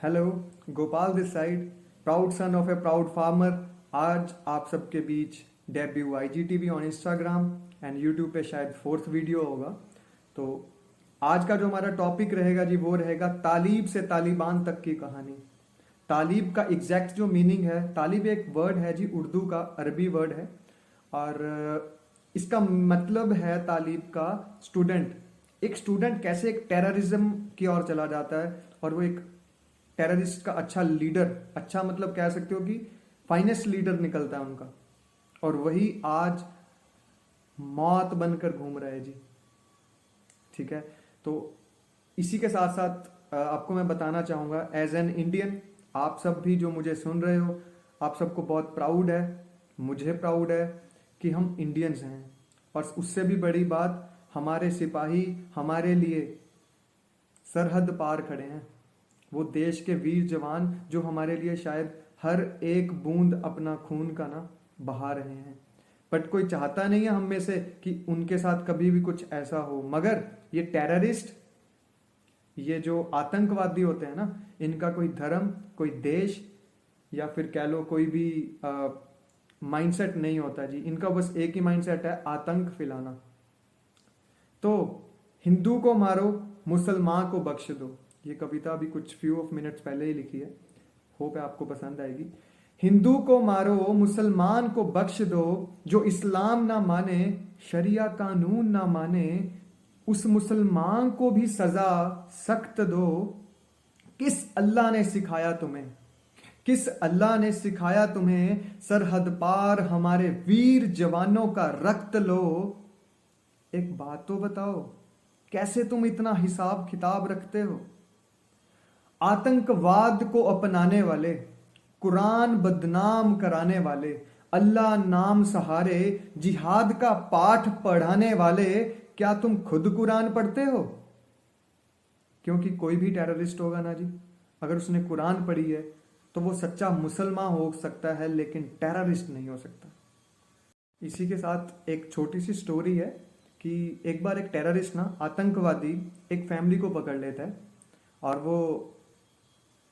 Hello, Gopal this side, proud son of a proud farmer. आज आप सबके बीच debut IGTV on Instagram and YouTube पे शायद फोर्थ वीडियो होगा। तो आज का जो हमारा टॉपिक रहेगा जी वो रहेगा तालिब से तालिबान तक की कहानी। तालिब का एग्जैक्ट जो मीनिंग है, तालिब एक वर्ड है जी, उर्दू का अरबी वर्ड है और इसका मतलब है तालिब का स्टूडेंट। एक स्टूडेंट कैसे एक टेररिज्म की ओर चला जाता है और वो एक टेररिस्ट का अच्छा लीडर, अच्छा मतलब कह सकते हो कि फाइनेस्ट लीडर निकलता है उनका, और वही आज मौत बनकर घूम रहा है जी। ठीक है, तो इसी के साथ साथ आपको मैं बताना चाहूंगा एज एन इंडियन, आप सब भी जो मुझे सुन रहे हो, आप सबको बहुत प्राउड है, मुझे प्राउड है कि हम इंडियंस हैं। और उससे भी बड़ी बात, हमारे सिपाही हमारे लिए सरहद पार खड़े हैं। वो देश के वीर जवान जो हमारे लिए शायद हर एक बूंद अपना खून का ना बहा रहे हैं, बट कोई चाहता नहीं है हम में से कि उनके साथ कभी भी कुछ ऐसा हो। मगर ये टेररिस्ट, ये जो आतंकवादी होते हैं ना, इनका कोई धर्म, कोई देश या फिर कह लो कोई भी माइंडसेट नहीं होता जी। इनका बस एक ही माइंडसेट है, आतंक फैलाना। तो हिंदू को मारो, मुसलमान को बख्श दो, ये कविता अभी कुछ फ्यू ऑफ मिनट्स पहले ही लिखी है, होप है आपको पसंद आएगी। हिंदू को मारो, मुसलमान को बख्श दो, जो इस्लाम ना माने, शरिया कानून ना माने, उस मुसलमान को भी सजा सख्त दो। किस अल्लाह ने सिखाया तुम्हें, किस अल्लाह ने सिखाया तुम्हें, सरहद पार हमारे वीर जवानों का रक्त लो। एक बात तो बताओ, कैसे तुम इतना हिसाब किताब रखते हो? आतंकवाद को अपनाने वाले, कुरान बदनाम कराने वाले, अल्लाह नाम सहारे जिहाद का पाठ पढ़ाने वाले, क्या तुम खुद कुरान पढ़ते हो? क्योंकि कोई भी टेररिस्ट होगा ना जी, अगर उसने कुरान पढ़ी है तो वो सच्चा मुसलमान हो सकता है, लेकिन टेररिस्ट नहीं हो सकता। इसी के साथ एक छोटी सी स्टोरी है कि एक बार एक टेररिस्ट ना, आतंकवादी, एक फैमिली को पकड़ लेता है और वो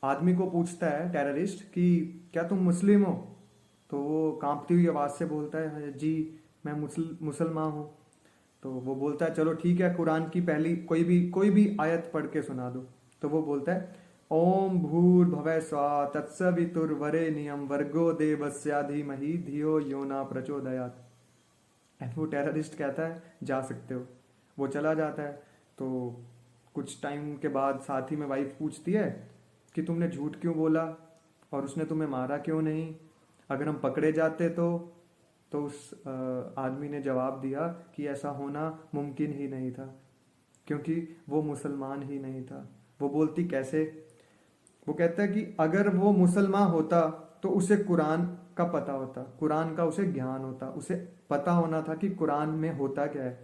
आदमी को पूछता है टेररिस्ट कि क्या तुम मुस्लिम हो? तो वो कांपती हुई आवाज़ से बोलता है जी मैं मुसलमान हूँ। तो वो बोलता है चलो ठीक है, कुरान की पहली कोई भी आयत पढ़ के सुना दो। तो वो बोलता है ओम भूर्भुवः स्वः तत्सवितुर्वरेण्यं भर्गो देवस्य धीमहि धियो यो न प्रचोदयात्। एंड वो टेररिस्ट कहता है जा सकते हो। वो चला जाता है। तो कुछ टाइम के बाद साथ ही में वाइफ पूछती है कि तुमने झूठ क्यों बोला और उसने तुम्हें मारा क्यों नहीं? अगर हम पकड़े जाते तो उस आदमी ने जवाब दिया कि ऐसा होना मुमकिन ही नहीं था, क्योंकि वो मुसलमान ही नहीं था। वो बोलती कैसे? वो कहता है कि अगर वो मुसलमान होता तो उसे कुरान का पता होता, कुरान का उसे ज्ञान होता, उसे पता होना था कि कुरान में होता क्या है।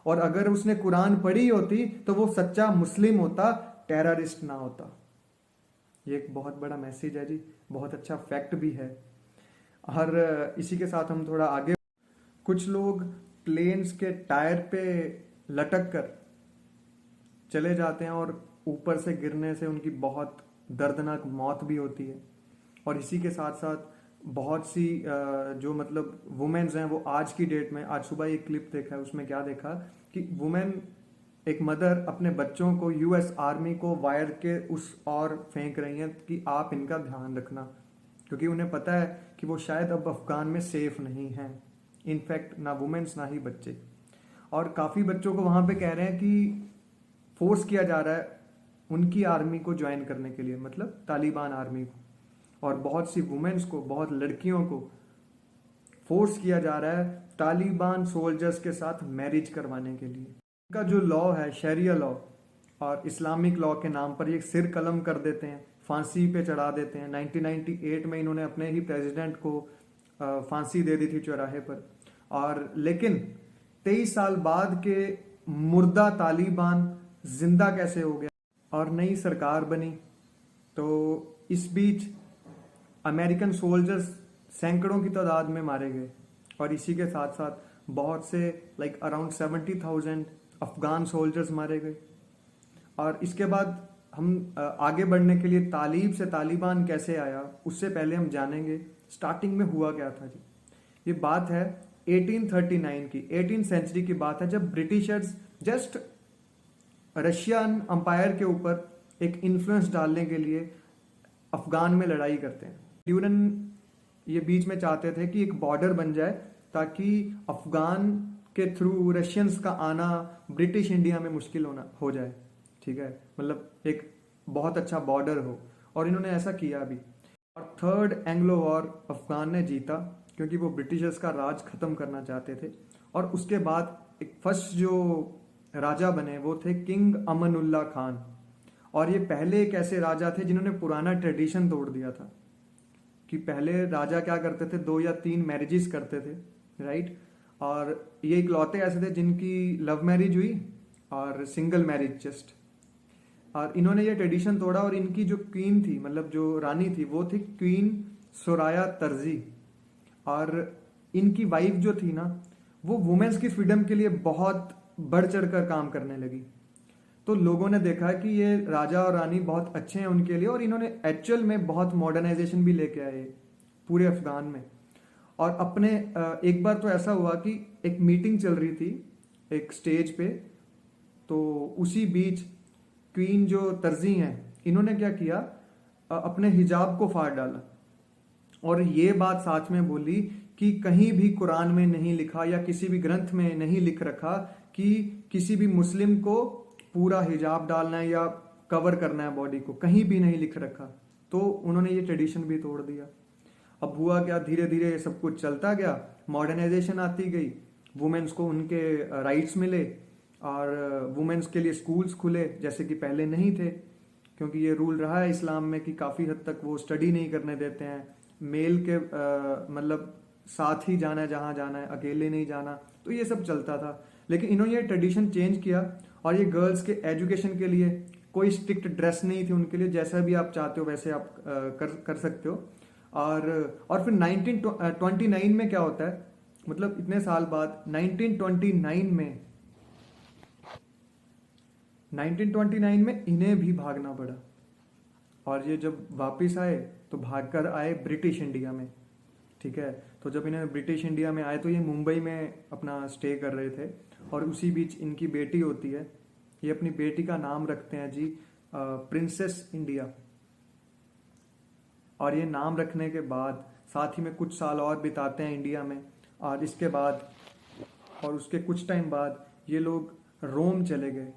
और अगर उसने कुरान पढ़ी होती तो वो सच्चा मुस्लिम होता, टेररिस्ट ना होता। ये एक बहुत बड़ा मैसेज है जी, बहुत अच्छा फैक्ट भी है। और इसी के साथ हम थोड़ा आगे, कुछ लोग प्लेन्स के टायर पे लटक कर चले जाते हैं और ऊपर से गिरने से उनकी बहुत दर्दनाक मौत भी होती है। और इसी के साथ साथ बहुत सी जो मतलब वुमेन्स हैं, वो आज की डेट में, आज सुबह एक क्लिप देखा है, उसमें क्या देखा कि वुमेन, एक मदर अपने बच्चों को US आर्मी को वायर के उस और फेंक रही हैं कि आप इनका ध्यान रखना, क्योंकि उन्हें पता है कि वो शायद अब अफगान में सेफ नहीं हैं। इनफैक्ट ना वुमेन्स ना ही बच्चे। और काफ़ी बच्चों को वहाँ पे कह रहे हैं कि फोर्स किया जा रहा है उनकी आर्मी को ज्वाइन करने के लिए, मतलब तालिबान आर्मी को। और बहुत सी वुमेन्स को, बहुत लड़कियों को फोर्स किया जा रहा है तालिबान सोल्जर्स के साथ मैरिज करवाने के लिए। इनका जो लॉ है, शरिया लॉ और इस्लामिक लॉ के नाम पर ये सिर कलम कर देते हैं, फांसी पे चढ़ा देते हैं। 1998 में इन्होंने अपने ही प्रेसिडेंट को फांसी दे दी थी चौराहे पर। और लेकिन 23 साल बाद के मुर्दा तालिबान जिंदा कैसे हो गया और नई सरकार बनी। तो इस बीच अमेरिकन सोल्जर्स सैकड़ों की तादाद में मारे गए और इसी के साथ साथ बहुत से अराउंड 70,000 अफगान सोल्जर्स मारे गए। और इसके बाद आगे बढ़ने के लिए तालिब से तालिबान कैसे आया, उससे पहले हम जानेंगे स्टार्टिंग में हुआ क्या था जी। ये बात है 1839 की, 18th सेंचुरी की बात है, जब ब्रिटिशर्स जस्ट रशियन अंपायर के ऊपर एक इन्फ्लुएंस डालने के लिए अफगान में लड़ाई करते हैं। ड्यूरन ये बीच में चाहते थे कि एक बॉर्डर बन जाए ताकि अफगान के थ्रू रशियंस का आना ब्रिटिश इंडिया में मुश्किल हो जाए, ठीक है, मतलब एक बहुत अच्छा बॉर्डर हो, और इन्होंने ऐसा किया भी। और थर्ड एंग्लो वॉर अफगान ने जीता क्योंकि वो ब्रिटिशर्स का राज खत्म करना चाहते थे। और उसके बाद एक फर्स्ट जो राजा बने वो थे किंग अमनुल्ला खान, और ये पहले एक ऐसे राजा थे जिन्होंने पुराना ट्रेडिशन तोड़ दिया था कि पहले राजा क्या करते थे, 2 या 3 मैरिजेस करते थे, राइट। और ये इकलौते ऐसे थे जिनकी लव मैरिज हुई और सिंगल मैरिज जस्ट, और इन्होंने ये ट्रेडिशन तोड़ा। और इनकी जो क्वीन थी, मतलब जो रानी थी, वो थी क्वीन सुराया तर्जी, और इनकी वाइफ जो थी ना, वो वुमेन्स की फ्रीडम के लिए बहुत बढ़ चढ़ कर काम करने लगी। तो लोगों ने देखा कि ये राजा और रानी बहुत अच्छे हैं उनके लिए, और इन्होंने एक्चुअल में बहुत मॉडर्नाइजेशन भी लेके आए पूरे अफगान में। और अपने एक बार तो ऐसा हुआ कि एक मीटिंग चल रही थी एक स्टेज पे, तो उसी बीच क्वीन जो तर्जी हैं, इन्होंने क्या किया, अपने हिजाब को फाड़ डाला, और ये बात साथ में बोली कि कहीं भी कुरान में नहीं लिखा या किसी भी ग्रंथ में नहीं लिख रखा कि किसी भी मुस्लिम को पूरा हिजाब डालना है या कवर करना है बॉडी को, कहीं भी नहीं लिख रखा। तो उन्होंने ये ट्रेडिशन भी तोड़ दिया। अब हुआ क्या, धीरे धीरे ये सब कुछ चलता गया, मॉडर्नाइजेशन आती गई, वुमेन्स को उनके राइट्स मिले, और वुमेन्स के लिए स्कूल्स खुले जैसे कि पहले नहीं थे, क्योंकि ये रूल रहा है इस्लाम में कि काफ़ी हद तक वो स्टडी नहीं करने देते हैं, मेल के मतलब साथ ही जाना है जहाँ जाना है, अकेले नहीं जाना। तो ये सब चलता था, लेकिन इन्होंने ये ट्रेडिशन चेंज किया, और ये गर्ल्स के एजुकेशन के लिए कोई स्ट्रिक्ट ड्रेस नहीं थी उनके लिए, जैसा भी आप चाहते हो वैसे आप कर सकते हो। और फिर 1929 में क्या होता है, मतलब इतने साल बाद 1929 में इन्हें भी भागना पड़ा, और ये जब वापस आए तो भागकर आए ब्रिटिश इंडिया में, ठीक है। तो जब इन्हें ब्रिटिश इंडिया में आए तो ये मुंबई में अपना स्टे कर रहे थे, और उसी बीच इनकी बेटी होती है, ये अपनी बेटी का नाम रखते हैं जी प्रिंसेस इंडिया। और ये नाम रखने के बाद साथ ही में कुछ साल और बिताते हैं इंडिया में, और इसके बाद और उसके कुछ टाइम बाद ये लोग रोम चले गए।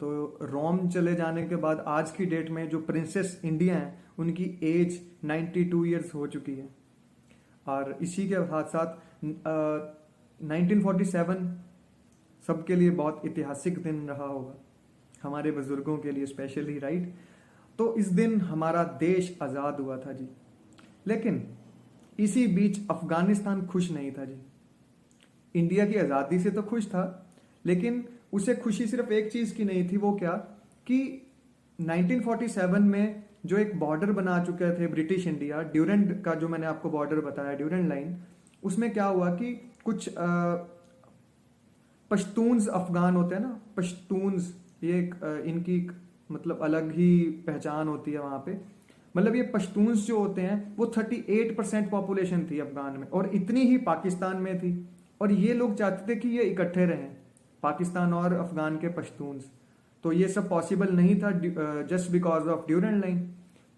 तो रोम चले जाने के बाद आज की डेट में जो प्रिंसेस इंडिया हैं उनकी एज 92 ईयर्स हो चुकी है। और इसी के साथ साथ 1947 सबके लिए बहुत ऐतिहासिक दिन रहा होगा, हमारे बुजुर्गों के लिए स्पेशली, राइट। तो इस दिन हमारा देश आज़ाद हुआ था जी। लेकिन इसी बीच अफगानिस्तान खुश नहीं था जी। इंडिया की आज़ादी से तो खुश था, लेकिन उसे खुशी सिर्फ एक चीज़ की नहीं थी, वो क्या कि 1947 में जो एक बॉर्डर बना चुके थे ब्रिटिश इंडिया, ड्यूरेंट का जो मैंने आपको बॉर्डर बताया, ड्यूरेंट लाइन, उसमें क्या हुआ कि कुछ पश्तून्स अफगान होते हैं ना, पश्तून्स, ये इनकी मतलब अलग ही पहचान होती है वहाँ पे। मतलब ये पश्तून्स जो होते हैं वो 38% पॉपुलेशन थी अफगान में, और इतनी ही पाकिस्तान में थी, और ये लोग चाहते थे कि ये इकट्ठे रहें, पाकिस्तान और अफगान के पश्तून्स। तो ये सब पॉसिबल नहीं था just because of Durand line.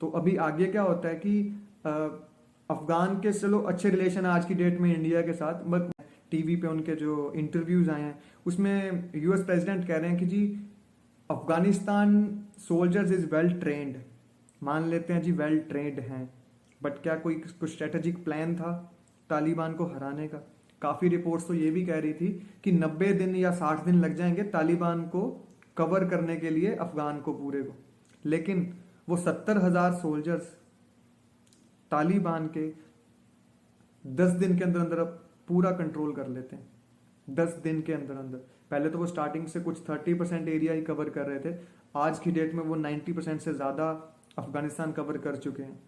तो अभी आगे क्या होता है कि अफगान के चलो अच्छे रिलेशन आज की डेट में इंडिया के साथ, बट टीवी पे उनके जो इंटरव्यूज आए हैं उसमें यूएस प्रेसिडेंट कह रहे हैं कि जी Afghanistan soldiers is well trained, मान लेते हैं जी वेल ट्रेंड हैं, बट क्या कोई कुछ स्ट्रेटेजिक प्लान था तालिबान को हराने का? काफ़ी रिपोर्ट्स तो ये भी कह रही थी कि 90 दिन या 60 दिन लग जाएंगे तालिबान को कवर करने के लिए अफगान को पूरे को, लेकिन वो 70,000 सोल्जर्स तालिबान के 10 दिन के अंदर अंदर पूरा कंट्रोल कर लेते हैं। 10 दिन के अंदर अंदर। पहले तो वो स्टार्टिंग से कुछ 30% एरिया ही कवर कर रहे थे, आज की डेट में वो 90% से ज़्यादा अफगानिस्तान कवर कर चुके हैं।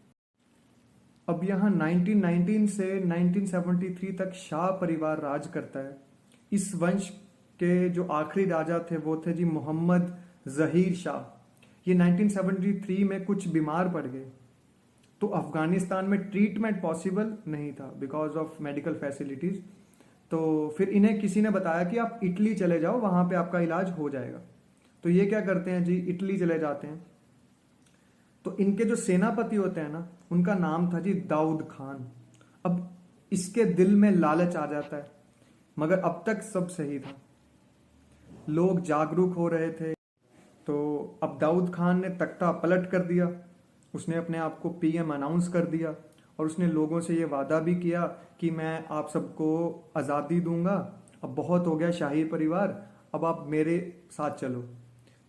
अब यहाँ 1919 से 1973 तक शाह परिवार राज करता है। इस वंश के जो आखिरी राजा थे वो थे जी मोहम्मद जहीर शाह। ये 1973 में कुछ बीमार पड़ गए, तो अफगानिस्तान में ट्रीटमेंट पॉसिबल नहीं था बिकॉज ऑफ मेडिकल फैसिलिटीज। तो फिर इन्हें किसी ने बताया कि आप इटली चले जाओ, वहां पे आपका इलाज हो जाएगा। तो ये क्या करते हैं जी, इटली चले जाते हैं। तो इनके जो सेनापति होते हैं ना, उनका नाम था जी दाऊद खान। अब इसके दिल में लालच आ जाता है, मगर अब तक सब सही था, लोग जागरूक हो रहे थे। तो अब दाऊद खान ने तख्ता पलट कर दिया, उसने अपने आप को पीएम अनाउंस कर दिया और उसने लोगों से ये वादा भी किया कि मैं आप सबको आज़ादी दूंगा, अब बहुत हो गया शाही परिवार, अब आप मेरे साथ चलो।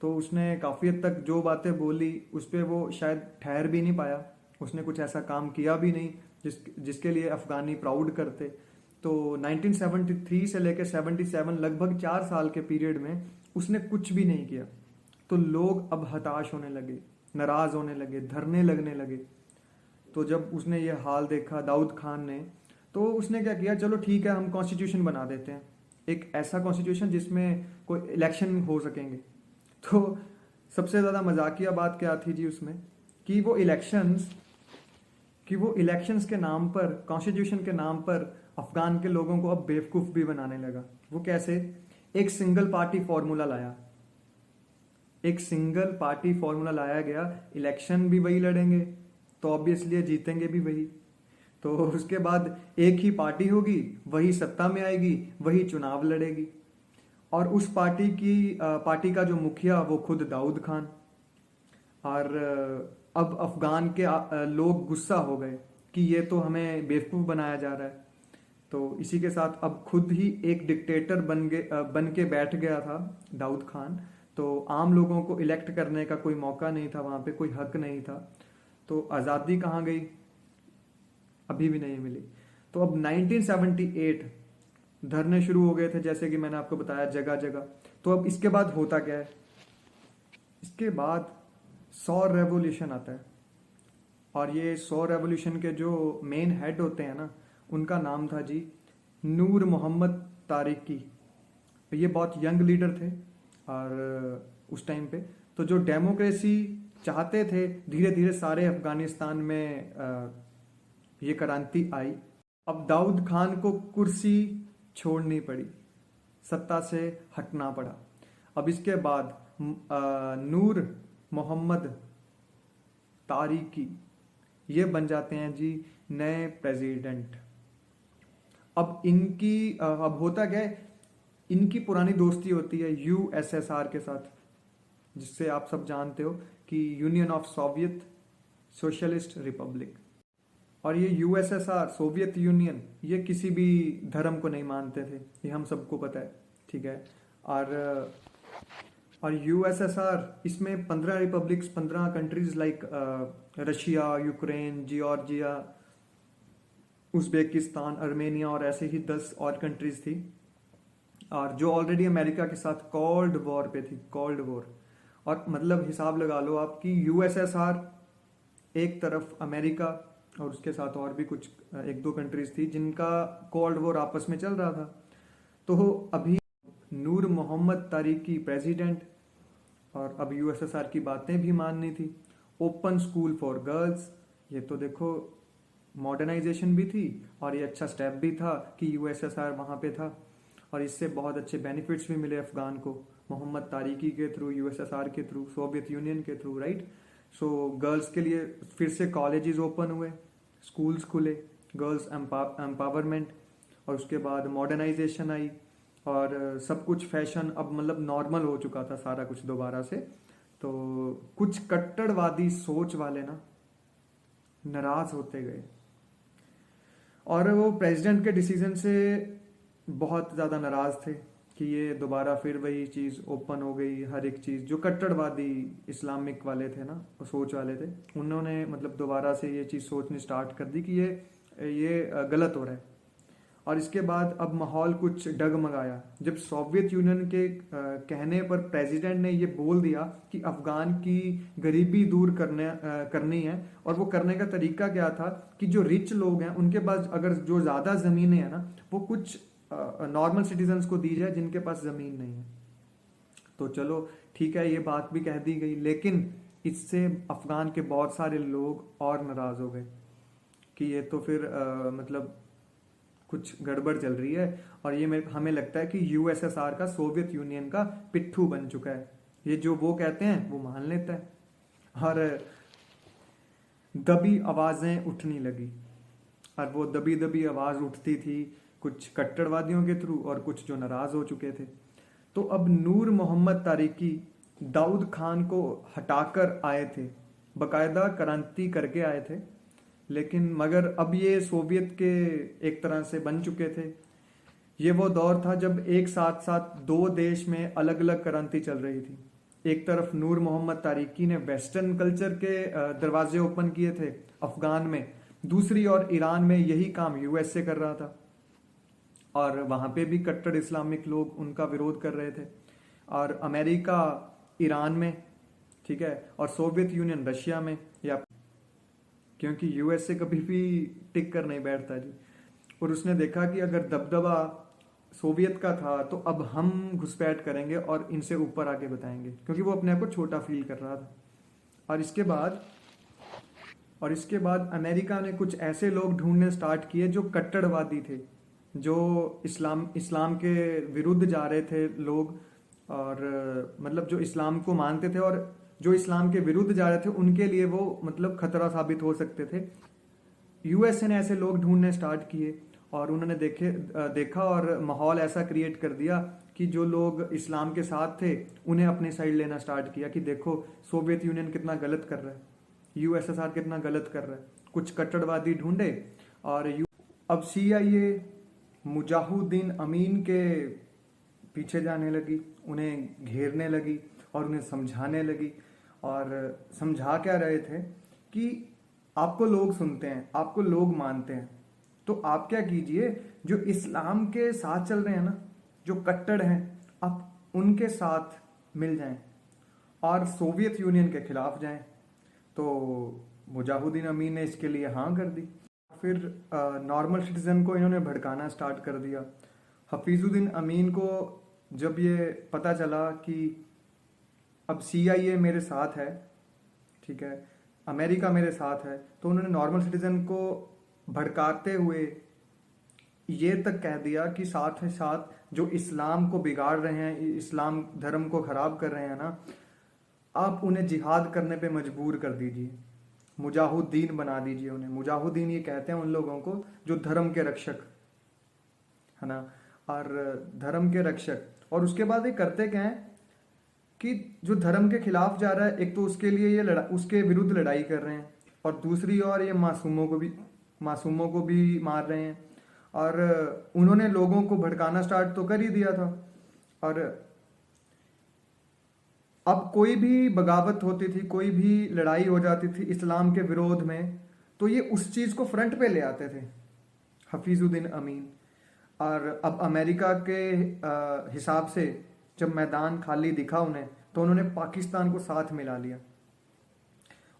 तो उसने काफ़ी हद तक जो बातें बोली उस पर वो शायद ठहर भी नहीं पाया, उसने कुछ ऐसा काम किया भी नहीं जिसके लिए अफगानी प्राउड करते। तो 1973 से लेकर 77 लगभग 4 साल के पीरियड में उसने कुछ भी नहीं किया। तो लोग अब हताश होने लगे, नाराज होने लगे, धरने लगने लगे। तो जब उसने ये हाल देखा दाऊद खान ने, तो उसने क्या किया, चलो ठीक है हम कॉन्स्टिट्यूशन बना देते हैं, एक ऐसा कॉन्स्टिट्यूशन जिसमें कोई इलेक्शन हो सकेंगे। तो सबसे ज़्यादा मजाकिया बात क्या थी जी उसमें, कि वो इलेक्शंस के नाम पर, कॉन्स्टिट्यूशन के नाम पर अफगान के लोगों को अब बेवकूफ़ भी बनाने लगा। वो कैसे, एक सिंगल पार्टी फॉर्मूला लाया, एक सिंगल पार्टी फॉर्मूला लाया गया, इलेक्शन भी वही लड़ेंगे तो ऑब्वियसली जीतेंगे भी वही। तो उसके बाद एक ही पार्टी होगी, वही सत्ता में आएगी, वही चुनाव लड़ेगी। और उस पार्टी का जो मुखिया वो खुद दाऊद खान। और अब अफगान के लोग गुस्सा हो गए कि ये तो हमें बेवकूफ़ बनाया जा रहा है। तो इसी के साथ अब खुद ही एक डिक्टेटर बन के बैठ गया था दाऊद खान। तो आम लोगों को इलेक्ट करने का कोई मौका नहीं था, वहाँ पे कोई हक नहीं था। तो आज़ादी कहाँ गई, अभी भी नहीं मिली। तो अब 1978 धरने शुरू हो गए थे, जैसे कि मैंने आपको बताया, जगह जगह। तो अब इसके बाद होता क्या है, इसके बाद 100 रेवोल्यूशन आता है। और ये 100 रेवोल्यूशन के जो मेन हेड होते हैं ना, उनका नाम था जी नूर मोहम्मद तारिकी। ये बहुत यंग लीडर थे और उस टाइम पे तो जो डेमोक्रेसी चाहते थे, धीरे धीरे सारे अफगानिस्तान में ये क्रांति आई। अब दाऊद खान को कुर्सी छोड़नी पड़ी, सत्ता से हटना पड़ा। अब इसके बाद नूर मोहम्मद तारिकी ये बन जाते हैं जी नए प्रेसिडेंट। अब अब होता क्या है, इनकी पुरानी दोस्ती होती है यूएसएसआर के साथ, जिससे आप सब जानते हो कि union of Soviet socialist Republic. और ये यूएसएसआर, सोवियत यूनियन, ये किसी भी धर्म को नहीं मानते थे, ये हम सबको पता है, ठीक है। और यूएसएसआर, इसमें 15 republics, 15 countries like Russia, Ukraine, Georgia, Uzbekistan, Armenia और ऐसे ही 10 और कंट्रीज थी, और जो ऑलरेडी अमेरिका के साथ कोल्ड वॉर पे थी, कोल्ड वॉर। और मतलब हिसाब लगा लो आप कि यूएसएसआर एक तरफ, अमेरिका और उसके साथ और भी कुछ 1-2 कंट्रीज थी जिनका कोल्ड वॉर आपस में चल रहा था। तो अभी नूर मोहम्मद तारिकी प्रेसिडेंट, और अब यूएसएसआर की बातें भी माननी थी। ओपन स्कूल फॉर गर्ल्स, ये तो देखो मॉडर्नाइजेशन भी थी और ये अच्छा स्टेप भी था कि यूएसएसआर वहाँ पे था, और इससे बहुत अच्छे बेनिफिट्स भी मिले अफगान को, मोहम्मद तारिकी के थ्रू, यूएसएसआर के थ्रू, सोवियत यूनियन के थ्रू, राइट। सो गर्ल्स के लिए फिर से कॉलेजेस ओपन हुए, स्कूल्स खुले, गर्ल्स एम्पावरमेंट, और उसके बाद मॉडर्नाइजेशन आई और सब कुछ फैशन अब मतलब नॉर्मल हो चुका था सारा कुछ दोबारा से। तो कुछ कट्टरवादी सोच वाले ना नाराज होते गए और वो प्रेसिडेंट के डिसीजन से बहुत ज़्यादा नाराज थे कि ये दोबारा फिर वही चीज़ ओपन हो गई। हर एक चीज़, जो कट्टरवादी इस्लामिक वाले थे ना, सोच वाले थे, उन्होंने मतलब दोबारा से ये चीज़ सोचनी स्टार्ट कर दी कि ये गलत हो रहा है। और इसके बाद अब माहौल कुछ डगमगाया जब सोवियत यूनियन के कहने पर प्रेसिडेंट ने ये बोल दिया कि अफगान की गरीबी दूर करनी है। और वो करने का तरीका क्या था कि जो रिच लोग हैं उनके पास अगर जो ज़्यादा ज़मीनें हैं ना, वो कुछ नॉर्मल सिटीजन्स को दी जाए जिनके पास ज़मीन नहीं है। तो चलो ठीक है, ये बात भी कह दी गई, लेकिन इससे अफगान के बहुत सारे लोग और नाराज हो गए कि ये तो फिर मतलब कुछ गड़बड़ चल रही है, और ये हमें लगता है कि यूएसएसआर का, सोवियत यूनियन का पिट्ठू बन चुका है। ये जो वो कहते हैं वो मान लेता है। और दबी आवाजें उठने लगी, और वो दबी दबी आवाज उठती थी कुछ कट्टरवादियों के थ्रू और कुछ जो नाराज हो चुके थे। तो अब नूर मोहम्मद तारिकी दाऊद खान को हटाकर आए थे, बकायदा क्रांति करके आए थे, लेकिन मगर अब ये सोवियत के एक तरह से बन चुके थे। ये वो दौर था जब एक साथ साथ दो देश में अलग अलग क्रांति चल रही थी। एक तरफ नूर मोहम्मद तारिकी ने वेस्टर्न कल्चर के दरवाजे ओपन किए थे अफगान में, दूसरी ओर ईरान में यही काम यूएसए कर रहा था, और वहां पे भी कट्टर इस्लामिक लोग उनका विरोध कर रहे थे। और अमेरिका ईरान में, ठीक है, और सोवियत यूनियन रशिया में, या क्योंकि यूएसए कभी भी टिक कर नहीं बैठता जी। और उसने देखा कि अगर दबदबा सोवियत का था तो अब हम घुसपैठ करेंगे और इनसे ऊपर आके बताएंगे, क्योंकि वो अपने आप को छोटा फील कर रहा था। और इसके बाद अमेरिका ने कुछ ऐसे लोग ढूंढने स्टार्ट किए जो कट्टरवादी थे, जो इस्लाम के विरुद्ध जा रहे थे लोग, और मतलब जो इस्लाम को मानते थे और जो इस्लाम के विरुद्ध जा रहे थे उनके लिए वो मतलब खतरा साबित हो सकते थे। यूएसए ने ऐसे लोग ढूंढने स्टार्ट किए, और उन्होंने देखा और माहौल ऐसा क्रिएट कर दिया कि जो लोग इस्लाम के साथ थे उन्हें अपने साइड लेना स्टार्ट किया कि देखो सोवियत यूनियन कितना गलत कर रहा है, यूएसएसआर कितना गलत कर रहा है। कुछ कट्टरवादी ढूंढे, और अब सीआईए मुजाहिदीन अमीन के पीछे जाने लगी, उन्हें घेरने लगी और उन्हें समझाने लगी। और समझा क्या रहे थे कि आपको लोग सुनते हैं, आपको लोग मानते हैं, तो आप क्या कीजिए, जो इस्लाम के साथ चल रहे हैं ना, जो कट्टर हैं, आप उनके साथ मिल जाएं और सोवियत यूनियन के खिलाफ जाएं। तो मुजाहिदीन अमीन ने इसके लिए हाँ कर दी। फिर नॉर्मल सिटीजन को इन्होंने भड़काना स्टार्ट कर दिया। हफीजुद्दीन अमीन को जब ये पता चला कि अब सीआईए मेरे साथ है, ठीक है, अमेरिका मेरे साथ है, तो उन्होंने नॉर्मल सिटीजन को भड़काते हुए ये तक कह दिया कि साथ ही साथ जो इस्लाम को बिगाड़ रहे हैं, इस्लाम धर्म को खराब कर रहे हैं ना, आप उन्हें जिहाद करने पे मजबूर कर दीजिए, मुजाहिदीन बना दीजिए उन्हें। मुजाहिदीन ये कहते हैं उन लोगों को जो धर्म के रक्षक है ना, और धर्म के रक्षक। और उसके बाद ये करते क्या है कि जो धर्म के खिलाफ जा रहा है, एक तो उसके लिए ये उसके विरुद्ध लड़ाई कर रहे हैं, और दूसरी ओर ये मासूमों को भी मार रहे हैं। और उन्होंने लोगों को भड़काना स्टार्ट तो कर ही दिया था। और अब कोई भी बगावत होती थी, कोई भी लड़ाई हो जाती थी इस्लाम के विरोध में, तो ये उस चीज को फ्रंट पे ले आते थे हफीजुद्दीन अमीन। और अब अमेरिका के हिसाब से जब मैदान खाली दिखा उन्हें, तो उन्होंने पाकिस्तान को साथ मिला लिया,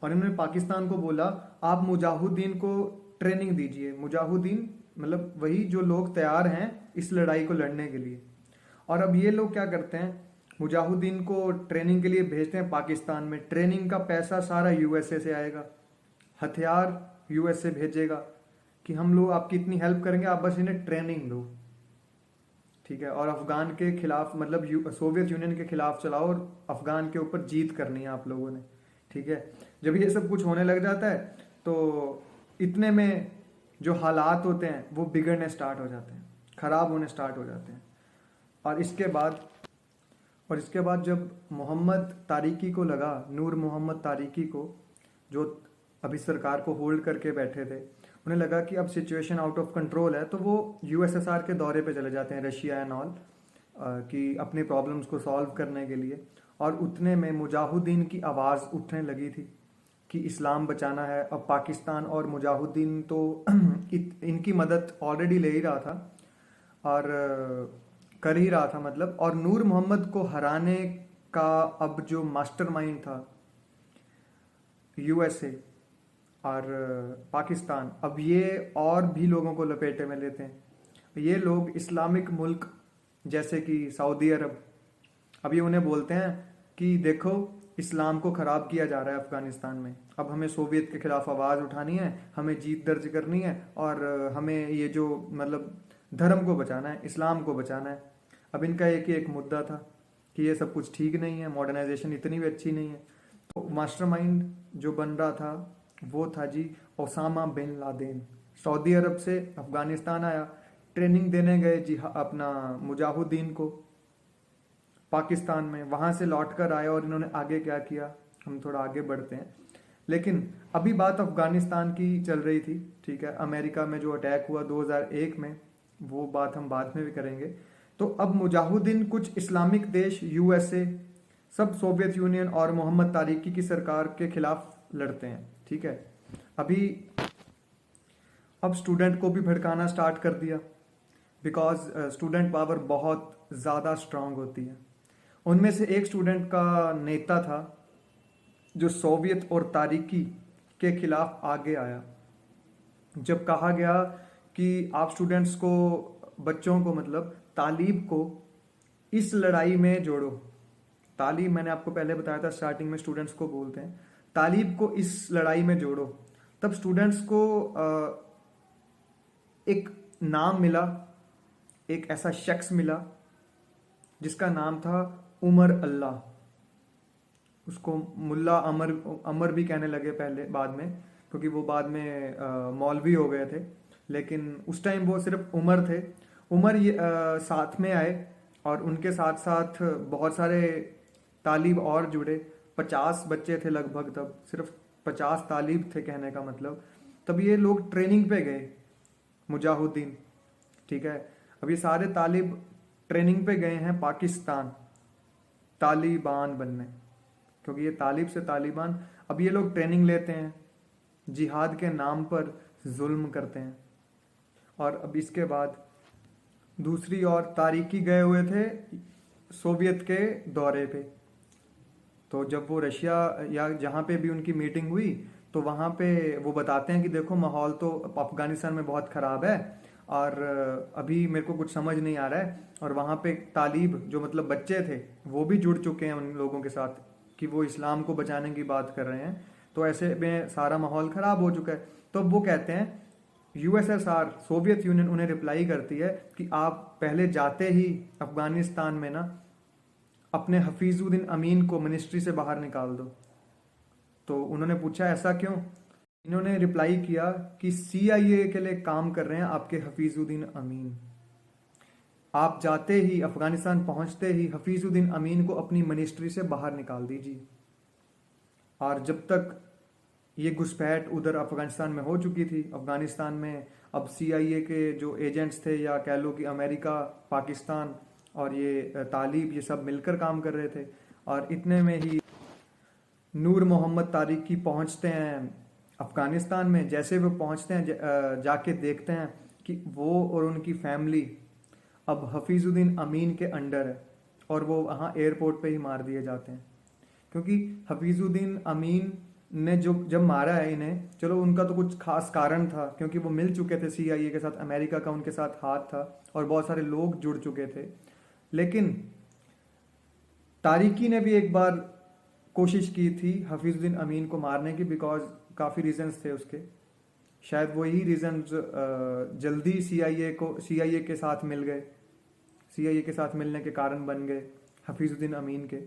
और इन्होंने पाकिस्तान को बोला आप मुजाहिदीन को ट्रेनिंग दीजिए। मुजाहिदीन मतलब वही जो लोग तैयार हैं इस लड़ाई को लड़ने के लिए। और अब ये लोग क्या करते हैं, मुजाहिदीन को ट्रेनिंग के लिए भेजते हैं पाकिस्तान में। ट्रेनिंग का पैसा सारा यूएसए से आएगा, हथियार यूएसए भेजेगा कि हम लोग आपकी इतनी हेल्प करेंगे, आप बस इन्हें ट्रेनिंग दो, ठीक है। और अफगान के खिलाफ मतलब सोवियत यूनियन के खिलाफ चलाओ, और अफगान के ऊपर जीत करनी है आप लोगों ने, ठीक है। जब ये सब कुछ होने लग जाता है तो इतने में जो हालात होते हैं वो बिगड़ने स्टार्ट हो जाते हैं, खराब होने स्टार्ट हो जाते हैं। और इसके बाद जब मोहम्मद तारिकी को लगा, नूर मोहम्मद तारिकी को, जो अभी सरकार को होल्ड करके बैठे थे, उन्हें लगा कि अब सिचुएशन आउट ऑफ कंट्रोल है, तो वो यूएसएसआर के दौरे पे चले जाते हैं, रशिया एंड ऑल, कि अपने प्रॉब्लम्स को सॉल्व करने के लिए। और उतने में मुजाहिदीन की आवाज़ उठने लगी थी कि इस्लाम बचाना है। अब पाकिस्तान और मुजाहिदीन तो इनकी मदद ऑलरेडी ले ही रहा था और कर ही रहा था मतलब। और नूर मोहम्मद को हराने का अब जो मास्टरमाइंड था यूएसए और पाकिस्तान, अब ये और भी लोगों को लपेटे में लेते हैं। ये लोग इस्लामिक मुल्क जैसे कि सऊदी अरब, अब ये उन्हें बोलते हैं कि देखो इस्लाम को ख़राब किया जा रहा है अफ़गानिस्तान में। अब हमें सोवियत के ख़िलाफ़ आवाज़ उठानी है, हमें जीत दर्ज करनी है और हमें ये जो मतलब धर्म को बचाना है, इस्लाम को बचाना है। अब इनका एक मुद्दा था कि ये सब कुछ ठीक नहीं है, मॉडर्नाइजेशन इतनी भी अच्छी नहीं है। तो मास्टरमाइंड जो बन रहा था वो था जी ओसामा बिन लादेन। सऊदी अरब से अफ़गानिस्तान आया, ट्रेनिंग देने गए जी अपना मुजाहिदीन को पाकिस्तान में, वहाँ से लौट कर आए और इन्होंने आगे क्या किया, हम थोड़ा आगे बढ़ते हैं। लेकिन अभी बात अफ़गानिस्तान की चल रही थी, ठीक है। अमेरिका में जो अटैक हुआ 2001 में, वो बात हम बाद में भी करेंगे। तो अब मुजाहिदीन कुछ इस्लामिक देश, यूएसए, सब सोवियत यूनियन और मोहम्मद तारिकी की सरकार के खिलाफ लड़ते हैं, ठीक है। अभी अब स्टूडेंट को भी भड़काना स्टार्ट कर दिया, बिकॉज स्टूडेंट पावर बहुत ज़्यादा स्ट्रांग होती है। उनमें से एक स्टूडेंट का नेता था जो सोवियत और तारिकी के खिलाफ आगे आया। जब कहा गया कि आप स्टूडेंट्स को, बच्चों को मतलब तालिब को इस लड़ाई में जोड़ो। तालिब मैंने आपको पहले बताया था, स्टार्टिंग में स्टूडेंट्स को बोलते हैं, तालिब को इस लड़ाई में जोड़ो। तब स्टूडेंट्स को एक नाम मिला, एक ऐसा शख्स मिला जिसका नाम था उमर अल्लाह। उसको मुल्ला अमर भी कहने लगे पहले, बाद में, क्योंकि वो बाद में मौलवी हो गए थे। लेकिन उस टाइम वो सिर्फ उमर थे। उमर ये साथ में आए और उनके साथ साथ बहुत सारे तालिब और जुड़े। 50 बच्चे थे लगभग, तब सिर्फ 50 तालिब थे कहने का मतलब। तब ये लोग ट्रेनिंग पे गए, मुजाहिदीन, ठीक है। अब ये सारे तालिब ट्रेनिंग पे गए हैं पाकिस्तान तालिबान बनने, क्योंकि ये तालिब से तालिबान। अब ये लोग ट्रेनिंग लेते हैं, जिहाद के नाम पर जुल्म करते हैं। और अब इसके बाद दूसरी ओर तारिकी गए हुए थे सोवियत के दौरे पे। तो जब वो रशिया या जहाँ पे भी उनकी मीटिंग हुई, तो वहाँ पे वो बताते हैं कि देखो माहौल तो अफगानिस्तान में बहुत ख़राब है और अभी मेरे को कुछ समझ नहीं आ रहा है। और वहाँ पे तालिब जो मतलब बच्चे थे वो भी जुड़ चुके हैं उन लोगों के साथ कि वो इस्लाम को बचाने की बात कर रहे हैं। तो ऐसे में सारा माहौल ख़राब हो चुका है। तो वो कहते हैं, यूएसएसआर, सोवियत यूनियन उन्हें रिप्लाई करती है कि आप पहले जाते ही अफगानिस्तान में ना अपने हफीजुद्दीन अमीन को मिनिस्ट्री से बाहर निकाल दो। तो उन्होंने पूछा ऐसा क्यों? इन्होंने रिप्लाई किया कि सीआईए के लिए काम कर रहे हैं आपके हफीजुद्दीन अमीन। आप जाते ही, अफगानिस्तान पहुंचते ही हफीजुद्दीन अमीन को अपनी मिनिस्ट्री से बाहर निकाल दीजिए। और जब तक ये घुसपैठ उधर अफगानिस्तान में हो चुकी थी, अफगानिस्तान में अब सीआईए के जो एजेंट्स थे, या कह लो कि अमेरिका, पाकिस्तान और ये तालिब, ये सब मिलकर काम कर रहे थे। और इतने में ही नूर मोहम्मद तारिकी पहुंचते हैं अफगानिस्तान में। जैसे वो पहुंचते हैं, जाके देखते हैं कि वो और उनकी फैमिली अब हफीजुद्दीन अमीन के अंडर है और वो वहाँ एयरपोर्ट पे ही मार दिए जाते हैं। क्योंकि हफीजुद्दीन अमीन ने जो जब मारा है इन्हें, चलो उनका तो कुछ खास कारण था, क्योंकि वो मिल चुके थे सीआईए के साथ, अमेरिका का उनके साथ हाथ था और बहुत सारे लोग जुड़ चुके थे। लेकिन तारिकी ने भी एक बार कोशिश की थी हफीजुद्दीन अमीन को मारने की, बिकॉज काफ़ी रीजंस थे उसके। शायद वही रीजंस जल्दी सीआईए के साथ मिल गए, सीआईए के साथ मिलने के कारण बन गए हफीजुद्दीन अमीन के।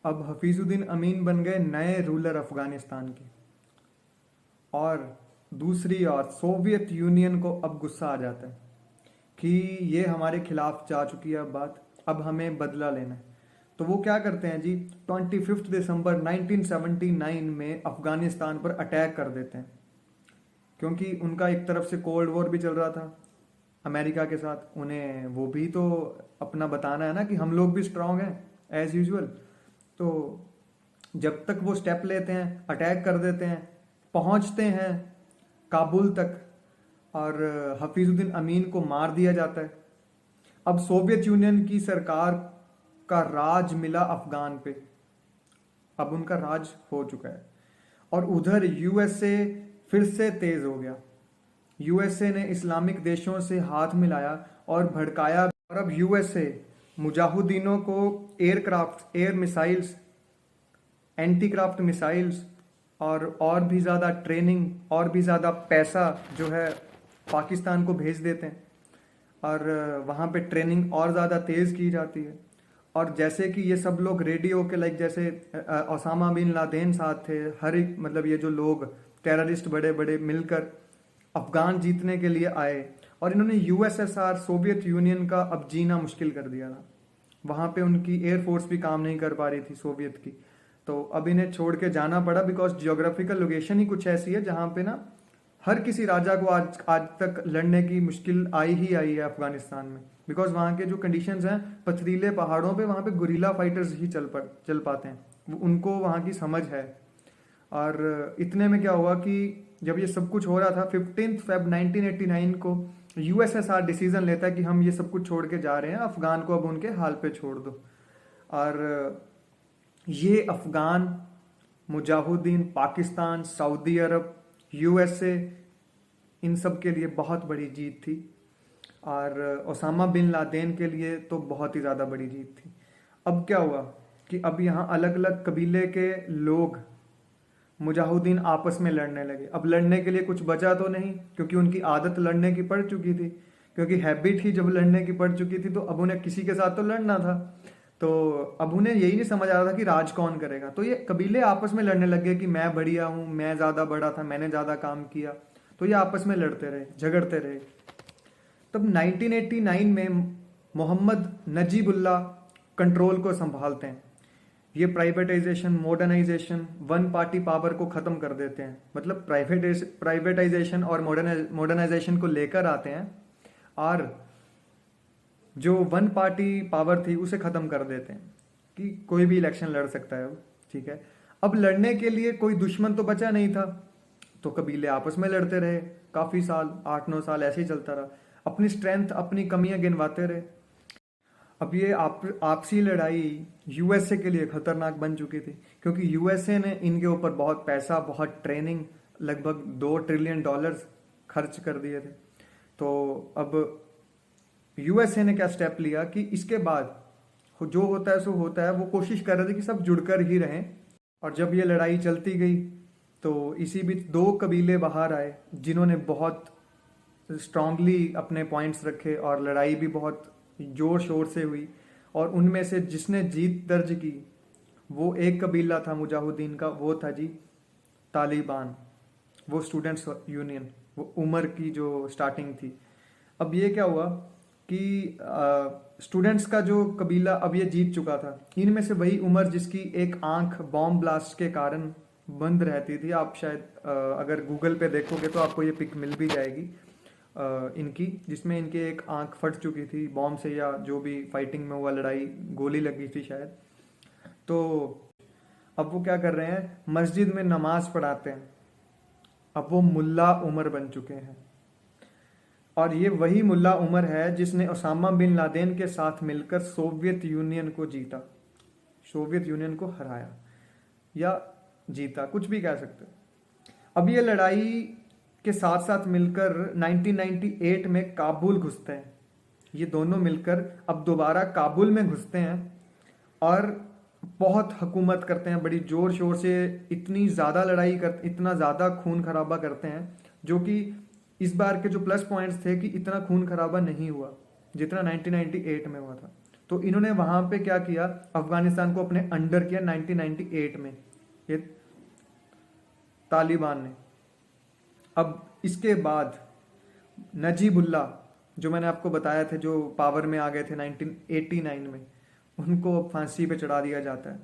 अब हफीजुद्दीन अमीन बन गए नए रूलर अफगानिस्तान के। और दूसरी ओर सोवियत यूनियन को अब गुस्सा आ जाता है कि ये हमारे खिलाफ जा चुकी है अब बात, अब हमें बदला लेना है। तो वो क्या करते हैं जी, 25 दिसंबर 1979 में अफगानिस्तान पर अटैक कर देते हैं। क्योंकि उनका एक तरफ से कोल्ड वॉर भी चल रहा था अमेरिका के साथ, उन्हें वो भी तो अपना बताना है ना कि हम लोग भी स्ट्रांग हैं एज यूजुअल। तो जब तक वो स्टेप लेते हैं, अटैक कर देते हैं, पहुंचते हैं काबुल तक और हफीजुद्दीन अमीन को मार दिया जाता है। अब सोवियत यूनियन की सरकार का राज मिला अफगान पे, अब उनका राज हो चुका है। और उधर यूएसए फिर से तेज हो गया। यूएसए ने इस्लामिक देशों से हाथ मिलाया और भड़काया। और अब यूएसए मुजाहिदीनों को aircraft, air missiles, anti craft missiles और भी ज़्यादा ट्रेनिंग और भी ज़्यादा पैसा जो है पाकिस्तान को भेज देते हैं, और वहाँ पे ट्रेनिंग और ज़्यादा तेज़ की जाती है। और जैसे कि ये सब लोग रेडियो के लाइक जैसे ओसामा बिन लादेन साथ थे, हर एक मतलब ये जो लोग टेररिस्ट बड़े बड़े मिलकर अफगान जीतने के लिए आए, और इन्होंने यूएसएसआर, सोवियत यूनियन का अब जीना मुश्किल कर दिया था। वहाँ पे उनकी एयरफोर्स भी काम नहीं कर पा रही थी सोवियत की, तो अब इन्हें छोड़ के जाना पड़ा, बिकॉज जियोग्राफिकल लोकेशन ही कुछ ऐसी है जहाँ पे ना हर किसी राजा को आज आज तक लड़ने की मुश्किल आई ही आई है अफगानिस्तान में, बिकॉज वहाँ के जो कंडीशंस हैं, पथरीले पहाड़ों पे वहाँ पे गुरिल्ला फाइटर्स ही चल पाते हैं, उनको वहाँ की समझ है। और इतने में क्या हुआ कि जब ये सब कुछ हो रहा था, 15 फेब 1989 को यूएसएसआर डिसीजन लेता है कि हम ये सब कुछ छोड़ के जा रहे हैं, अफगान को अब उनके हाल पे छोड़ दो। और ये अफगान, मुजाहिदीन, पाकिस्तान, सऊदी अरब, यूएसए, इन सब के लिए बहुत बड़ी जीत थी, और ओसामा बिन लादेन के लिए तो बहुत ही ज़्यादा बड़ी जीत थी। अब क्या हुआ कि अब यहाँ अलग अलग कबीले के लोग, मुजाहिदीन आपस में लड़ने लगे। अब लड़ने के लिए कुछ बचा तो नहीं, क्योंकि उनकी आदत लड़ने की पड़ चुकी थी, क्योंकि हैबिट ही जब लड़ने की पड़ चुकी थी तो अब उन्हें किसी के साथ तो लड़ना था। तो अब उन्हें यही नहीं समझ आ रहा था कि राज कौन करेगा, तो ये कबीले आपस में लड़ने लग गए कि मैं बढ़िया हूँ, मैं ज़्यादा बड़ा था, मैंने ज़्यादा काम किया, तो ये आपस में लड़ते रहे, झगड़ते रहे। तब 1989 में मोहम्मद नजीबुल्लाह कंट्रोल को संभालते हैं। ये privatization, modernization, one party power को खत्म कर देते हैं, मतलब प्राइवेटाइजेशन और मॉडर्नाइजेशन को लेकर आते हैं, और जो वन पार्टी पावर थी उसे खत्म कर देते हैं कि कोई भी इलेक्शन लड़ सकता है। ठीक है, अब लड़ने के लिए कोई दुश्मन तो बचा नहीं था, तो कबीले आपस में लड़ते रहे काफी साल, 8-9 साल ऐसे ही चलता रहा, अपनी स्ट्रेंथ, अपनी कमियां गिनवाते रहे। अब ये आपसी लड़ाई यूएसए के लिए खतरनाक बन चुकी थी, क्योंकि यूएसए ने इनके ऊपर बहुत पैसा, बहुत ट्रेनिंग, लगभग $2 ट्रिलियन खर्च कर दिए थे। तो अब यूएसए ने क्या स्टेप लिया कि इसके बाद जो होता है सो होता है, वो कोशिश कर रहे थे कि सब जुड़कर ही रहें। और जब ये लड़ाई चलती गई तो इसी बीच 2 कबीले बाहर आए जिन्होंने बहुत स्ट्रांगली अपने पॉइंट्स रखे, और लड़ाई भी बहुत जोर शोर से हुई। और उनमें से जिसने जीत दर्ज की वो एक कबीला था मुजाहिदीन का, वो था जी तालिबान, वो स्टूडेंट्स यूनियन, वो उमर की जो स्टार्टिंग थी। अब ये क्या हुआ कि स्टूडेंट्स का जो कबीला अब ये जीत चुका था, इनमें से वही उमर जिसकी एक आंख बॉम्ब ब्लास्ट के कारण बंद रहती थी। आप शायद अगर गूगल पे देखोगे तो आपको ये पिक मिल भी जाएगी इनकी, जिसमें इनकी एक आंख फट चुकी थी बॉम्ब से, या जो भी फाइटिंग में हुआ लड़ाई, गोली लगी थी शायद। तो अब वो क्या कर रहे हैं, मस्जिद में नमाज पढ़ाते हैं, अब वो मुल्ला उमर बन चुके हैं। और ये वही मुल्ला उमर है जिसने ओसामा बिन लादेन के साथ मिलकर सोवियत यूनियन को जीता, सोवियत यूनियन को हराया, या जीता, कुछ भी कह सकते हो। अब ये लड़ाई के साथ साथ मिलकर 1998 में काबुल घुसते हैं। ये दोनों मिलकर अब दोबारा काबुल में घुसते हैं और बहुत हुकूमत करते हैं, बड़ी जोर शोर से, इतनी ज़्यादा लड़ाई कर, इतना ज़्यादा खून खराबा करते हैं, जो कि इस बार के जो प्लस पॉइंट्स थे कि इतना खून खराबा नहीं हुआ जितना 1998 में हुआ था। तो इन्होंने वहां पे क्या किया, अफगानिस्तान को अपने अंडर किया 1998 में, ये तालिबान ने। अब इसके बाद नजीबुल्लाह, जो मैंने आपको बताया थे, जो पावर में आ गए थे 1989 में, उनको फांसी पे चढ़ा दिया जाता है।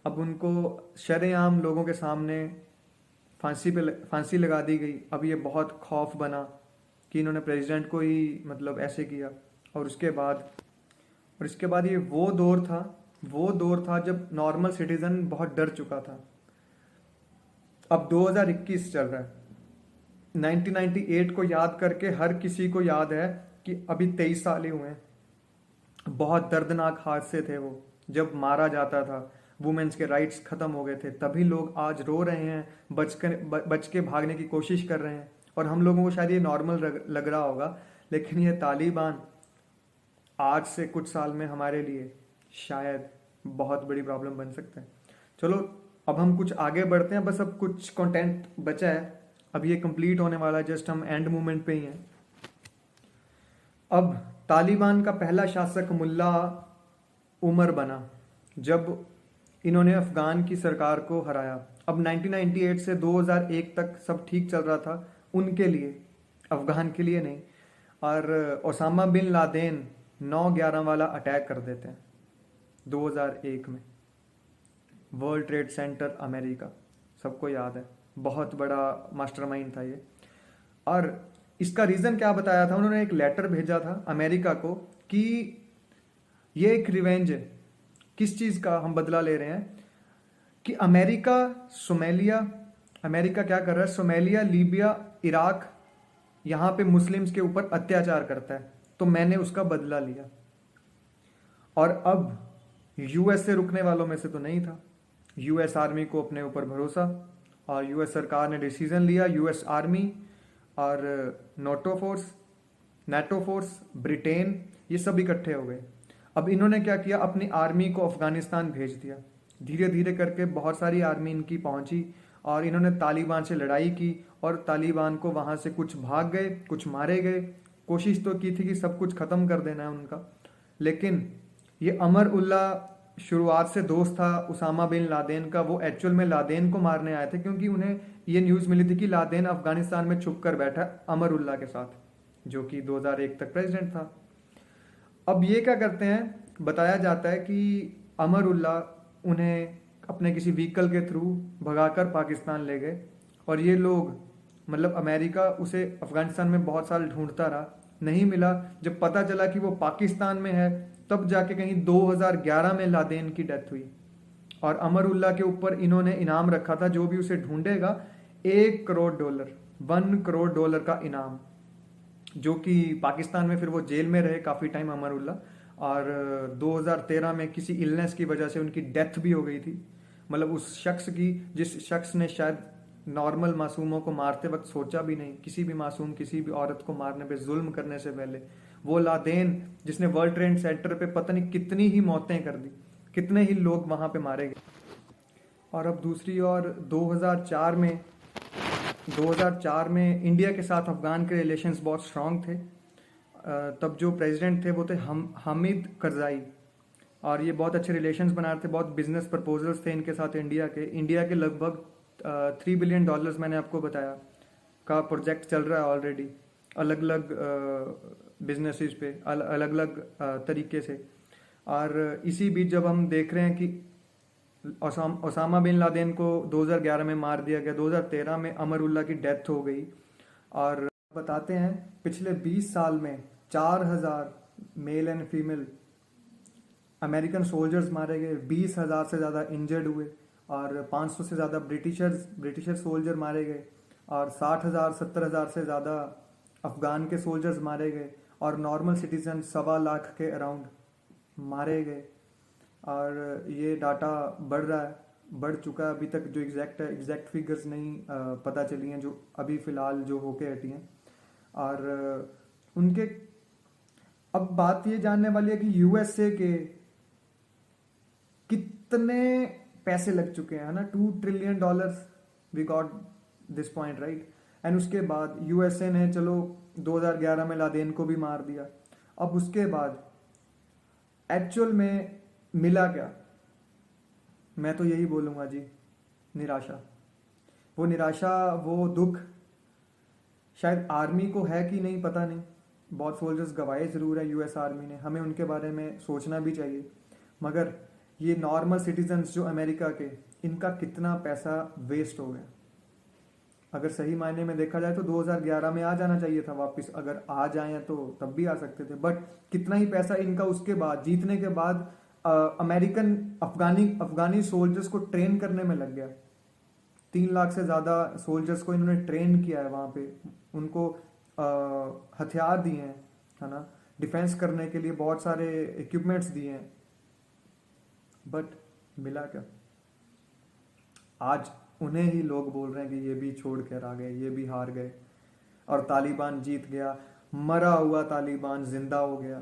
अब उनको शरेआम लोगों के सामने फांसी लगा दी गई। अब ये बहुत खौफ बना कि इन्होंने प्रेसिडेंट को ही मतलब ऐसे किया। और उसके बाद ये वो दौर था जब नॉर्मल सिटीजन बहुत डर चुका था। अब 2021 चल रहा है, 1998 को याद करके हर किसी को याद है कि अभी 23 साल ही हुए हैं। बहुत दर्दनाक हादसे थे वो, जब मारा जाता था, वुमेन्स के राइट्स खत्म हो गए थे, तभी लोग आज रो रहे हैं, बच के भागने की कोशिश कर रहे हैं। और हम लोगों को शायद ये नॉर्मल लग रहा होगा, लेकिन ये तालिबान आज से कुछ साल में हमारे लिए शायद बहुत बड़ी प्रॉब्लम बन सकते हैं। चलो अब हम कुछ आगे बढ़ते हैं, बस अब कुछ कंटेंट बचा है, अब ये कंप्लीट होने वाला है, जस्ट हम एंड मोमेंट पे ही हैं। अब तालिबान का पहला शासक मुल्ला उमर बना जब इन्होंने अफगान की सरकार को हराया। अब 1998 से 2001 तक सब ठीक चल रहा था उनके लिए, अफगान के लिए नहीं। और ओसामा बिन लादेन 9/11 वाला अटैक कर देते हैं 2001 में, वर्ल्ड ट्रेड सेंटर अमेरिका, सबको याद है, बहुत बड़ा मास्टरमाइंड था ये। और इसका रीज़न क्या बताया था उन्होंने, एक लेटर भेजा था अमेरिका को कि ये एक रिवेंज है। किस चीज़ का हम बदला ले रहे हैं कि अमेरिका क्या कर रहा है, सोमालिया, लीबिया, इराक, यहाँ पे मुस्लिम्स के ऊपर अत्याचार करता है, तो मैंने उसका बदला लिया। और अब यूएस से रुकने वालों में से तो नहीं था, यूएस आर्मी को अपने ऊपर भरोसा, और यूएस सरकार ने डिसीजन लिया, यूएस आर्मी और नाटो फोर्स, ब्रिटेन, ये सब इकट्ठे हो गए। अब इन्होंने क्या किया, अपनी आर्मी को अफगानिस्तान भेज दिया। धीरे धीरे करके बहुत सारी आर्मी इनकी पहुंची और इन्होंने तालिबान से लड़ाई की, और तालिबान को वहां से कुछ भाग गए, कुछ मारे गए। कोशिश तो की थी कि सब कुछ खत्म कर देना है उनका, लेकिन ये अमर उल्ला शुरुआत से दोस्त था उसामा बिन लादेन का। वो एक्चुअल में लादेन को मारने आए थे, क्योंकि उन्हें ये न्यूज़ मिली थी कि लादेन अफगानिस्तान में छुप कर बैठा अमर उल्ला के साथ, जो कि 2001 तक प्रेसिडेंट था। अब ये क्या करते हैं, बताया जाता है कि अमर उल्ला उन्हें अपने किसी व्हीकल के थ्रू भगाकर पाकिस्तान ले गए, और ये लोग मतलब अमेरिका उसे अफगानिस्तान में बहुत साल ढूंढता रहा, नहीं मिला। जब पता चला कि वो पाकिस्तान में है, तब जाके कहीं 2011 में लादेन की डेथ हुई। और अमर उल्ला के ऊपर इन्होंने इनाम रखा था, जो भी उसे ढूंढेगा $1 करोड़, $1 करोड़ का इनाम, जो कि पाकिस्तान में फिर वो जेल में रहे काफ़ी टाइम अमर उल्ला। और 2013 में किसी इलनेस की वजह से उनकी डेथ भी हो गई थी। मतलब उस शख्स की, जिस शख्स ने शायद नॉर्मल मासूमों को मारते वक्त सोचा भी नहीं, किसी भी मासूम, किसी भी औरत को मारने पे, जुल्म करने से पहले, वो लादेन जिसने वर्ल्ड ट्रेड सेंटर पे पता नहीं कितनी ही मौतें कर दी, कितने ही लोग वहां पे मारे गए। और अब दूसरी ओर 2004 में इंडिया के साथ अफगान के रिलेशंस बहुत स्ट्रांग थे। तब जो प्रेसिडेंट थे वो थे हामिद करजाई, और ये बहुत अच्छे रिलेशंस बना रहे थे, बहुत बिजनेस प्रपोजल्स थे इनके साथ इंडिया के लगभग $3 बिलियन, मैंने आपको बताया, का प्रोजेक्ट चल रहा है ऑलरेडी, अलग अलग बिजनेसेस पे, अलग अलग तरीके से। और इसी बीच जब हम देख रहे हैं कि ओसामा बिन लादेन को 2011 में मार दिया गया, 2013 में अमर उल्ला की डेथ हो गई, और बताते हैं पिछले 20 साल में 4000 male and female American soldiers मारे गए, 20,000 से ज़्यादा इंजर्ड हुए, और 500 से ज़्यादा ब्रिटिशर सोल्जर मारे गए, और 60,000-70,000 से ज़्यादा अफगान के सोल्जर्स मारे गए, और नॉर्मल सिटीजन 1.25 लाख के अराउंड मारे गए। और ये डाटा बढ़ चुका है। अभी तक जो एग्जैक्ट फिगर्स नहीं पता चली हैं, जो अभी फ़िलहाल जो होके हटी हैं। और उनके अब बात ये जानने वाली है कि यूएसए के कितने पैसे लग चुके हैं, है ना, $2 trillion, we got this point, right. And उसके बाद यूएसए ने चलो 2011 में लादेन को भी मार दिया। अब उसके बाद एक्चुअल में मिला क्या, मैं तो यही बोलूँगा जी, निराशा। वो निराशा, वो दुख शायद आर्मी को है कि नहीं पता नहीं, बहुत सोल्जर्स गवाए ज़रूर है यूएस आर्मी ने, हमें उनके बारे में सोचना भी चाहिए। मगर ये नॉर्मल सिटीजन्स जो अमेरिका के, इनका कितना पैसा वेस्ट हो गया। अगर सही मायने में देखा जाए तो 2011 में आ जाना चाहिए था वापस, अगर आ जाए तो तब भी आ सकते थे, बट कितना ही पैसा इनका उसके बाद, जीतने के बाद अमेरिकन अफगानी सोल्जर्स को ट्रेन करने में लग गया। 3 लाख से ज़्यादा सोल्जर्स को इन्होंने ट्रेन किया है वहाँ पे, उनको हथियार दिए हैं, है ना, डिफेंस करने के लिए बहुत सारे इक्विपमेंट्स दिए हैं, बट मिला क्या। आज उन्हें ही लोग बोल रहे हैं कि ये भी छोड़ कर आ गए, ये भी हार गए, और तालिबान जीत गया, मरा हुआ तालिबान जिंदा हो गया।